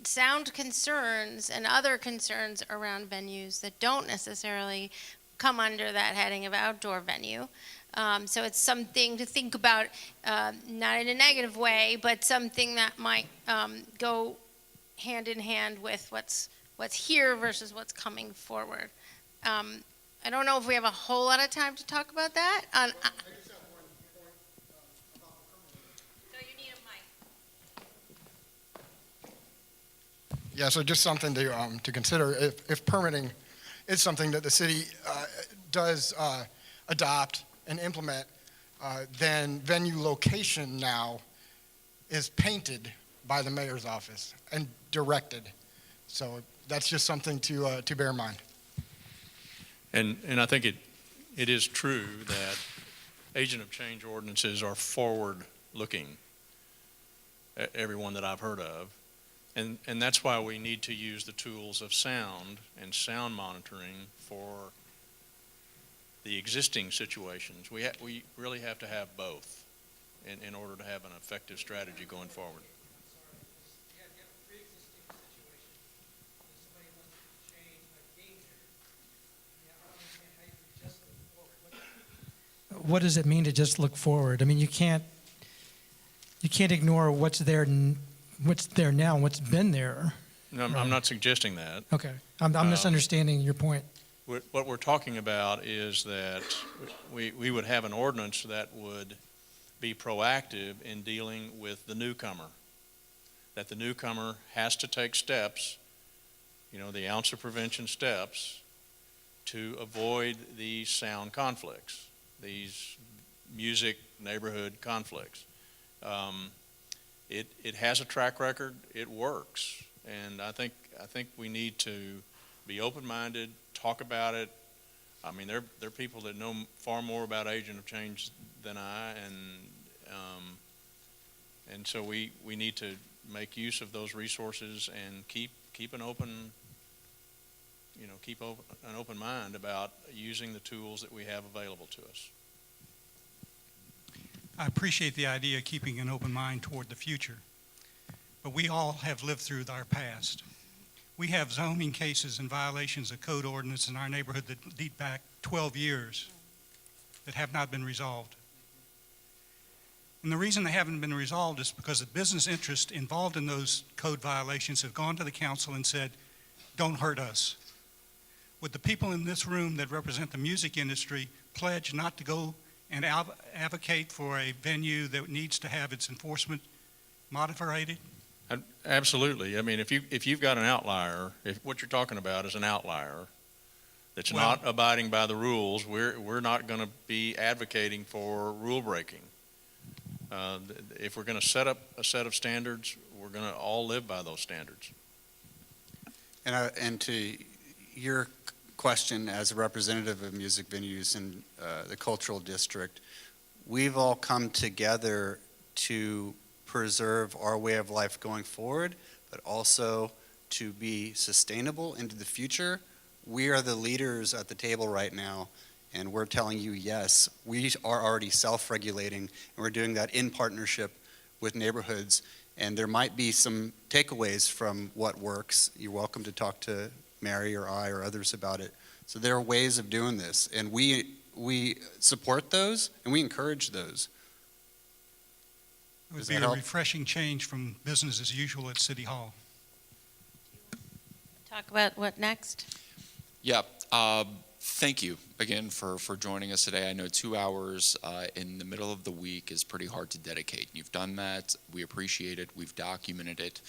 sound concerns and other concerns around venues that don't necessarily come under that heading of outdoor venue. So it's something to think about, not in a negative way, but something that might go hand in hand with what's here versus what's coming forward. I don't know if we have a whole lot of time to talk about that. So you need a mic. Yeah, so just something to consider. If permitting is something that the city does adopt and implement, then venue location now is painted by the mayor's office and directed. So that's just something to bear in mind. And I think it is true that agent of change ordinances are forward-looking, everyone that I've heard of. And that's why we need to use the tools of sound and sound monitoring for the existing situations. We really have to have both in order to have an effective strategy going forward. What does it mean to just look forward? I mean, you can't ignore what's there now and what's been there. No, I'm not suggesting that. Okay, I'm misunderstanding your point. What we're talking about is that we would have an ordinance that would be proactive in dealing with the newcomer, that the newcomer has to take steps, the ounce of prevention steps, to avoid these sound conflicts, these music neighborhood conflicts. It has a track record. It works. And I think we need to be open-minded, talk about it. I mean, there are people that know far more about agent of change than I, and so we need to make use of those resources and keep an open mind about using the tools that we have available to us. I appreciate the idea of keeping an open mind toward the future, but we all have lived through our past. We have zoning cases and violations of code ordinance in our neighborhood that date back 12 years that have not been resolved. And the reason they haven't been resolved is because the business interests involved in those code violations have gone to the council and said, don't hurt us. Would the people in this room that represent the music industry pledge not to go and advocate for a venue that needs to have its enforcement moderated? Absolutely. I mean, if you've got an outlier, if what you're talking about is an outlier that's not abiding by the rules, we're not going to be advocating for rule breaking. If we're going to set up a set of standards, we're going to all live by those standards. And to your question as a representative of music venues in the cultural district, we've all come together to preserve our way of life going forward, but also to be sustainable into the future. We are the leaders at the table right now, and we're telling you, yes, we are already self-regulating, and we're doing that in partnership with neighborhoods. And there might be some takeaways from what works. You're welcome to talk to Mary or I or others about it. So there are ways of doing this, and we support those, and we encourage those. It would be a refreshing change from business as usual at City Hall. Talk about what next? Yeah. Thank you again for joining us today. I know 2 hours in the middle of the week is pretty hard to dedicate. You've done that. We appreciate it. We've documented it.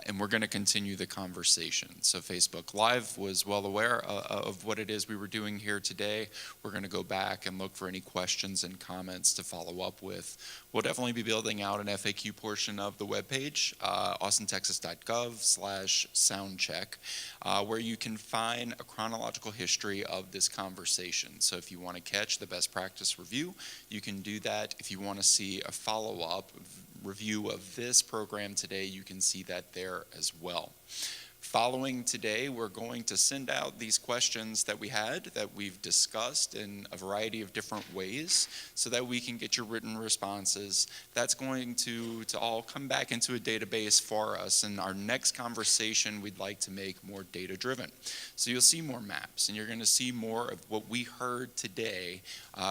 And we're going to continue the conversation. So Facebook Live was well aware of what it is we were doing here today. We're going to go back and look for any questions and comments to follow up with. We'll definitely be building out an FAQ portion of the webpage, austintexas.gov/soundcheck, where you can find a chronological history of this conversation. So if you want to catch the best practice review, you can do that. If you want to see a follow-up review of this program today, you can see that there as well. Following today, we're going to send out these questions that we've discussed in a variety of different ways so that we can get your written responses. That's going to all come back into a database for us. In our next conversation, we'd like to make more data-driven. So you'll see more maps, and you're going to see more of what we heard today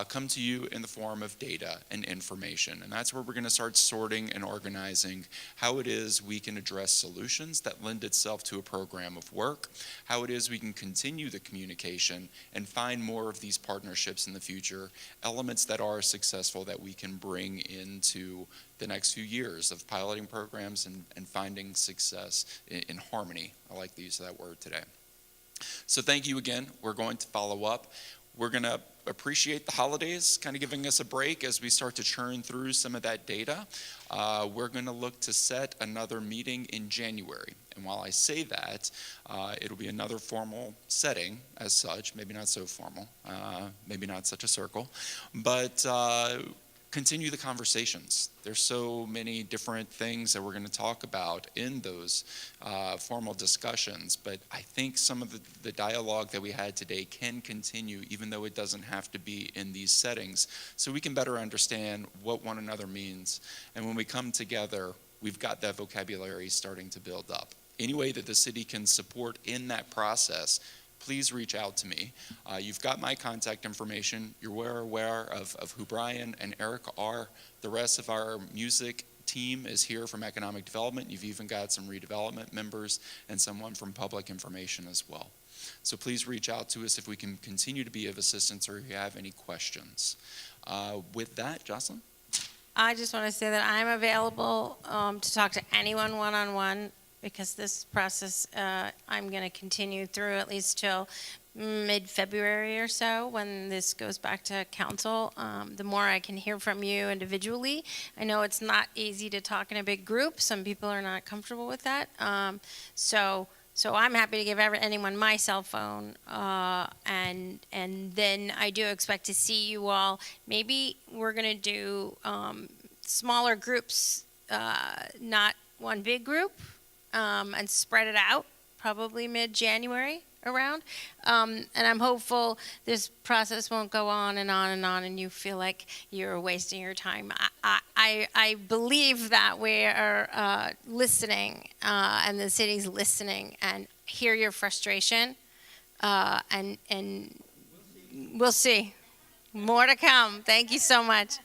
come to you in the form of data and information. And that's where we're going to start sorting and organizing how it is we can address solutions that lend itself to a program of work, how it is we can continue the communication and find more of these partnerships in the future, elements that are successful that we can bring into the next few years of piloting programs and finding success in harmony. I like the use of that word today. So thank you again. We're going to follow up. We're going to appreciate the holidays, kind of giving us a break as we start to churn through some of that data. We're going to look to set another meeting in January. And while I say that, it'll be another formal setting as such, maybe not so formal, maybe not such a circle, but continue the conversations. There's so many different things that we're going to talk about in those formal discussions, but I think some of the dialogue that we had today can continue even though it doesn't have to be in these settings, so we can better understand what one another means. And when we come together, we've got that vocabulary starting to build up. Any way that the city can support in that process, please reach out to me. You've got my contact information. You're aware of who Brian and Eric are. The rest of our music team is here from economic development. You've even got some redevelopment members and someone from public information as well. So please reach out to us if we can continue to be of assistance or if you have any questions. With that, Jocelyn? I just want to say that I'm available to talk to anyone one-on-one, because this process I'm going to continue through at least till mid-February or so, when this goes back to council, the more I can hear from you individually. I know it's not easy to talk in a big group. Some people are not comfortable with that. So I'm happy to give anyone my cell phone, and then I do expect to see you all. Maybe we're going to do smaller groups, not one big group, and spread it out, probably mid-January around. And I'm hopeful this process won't go on and on and on, and you feel like you're wasting your time. I believe that we are listening, and the city's listening, and hear your frustration, and we'll see. More to come. Thank you so much.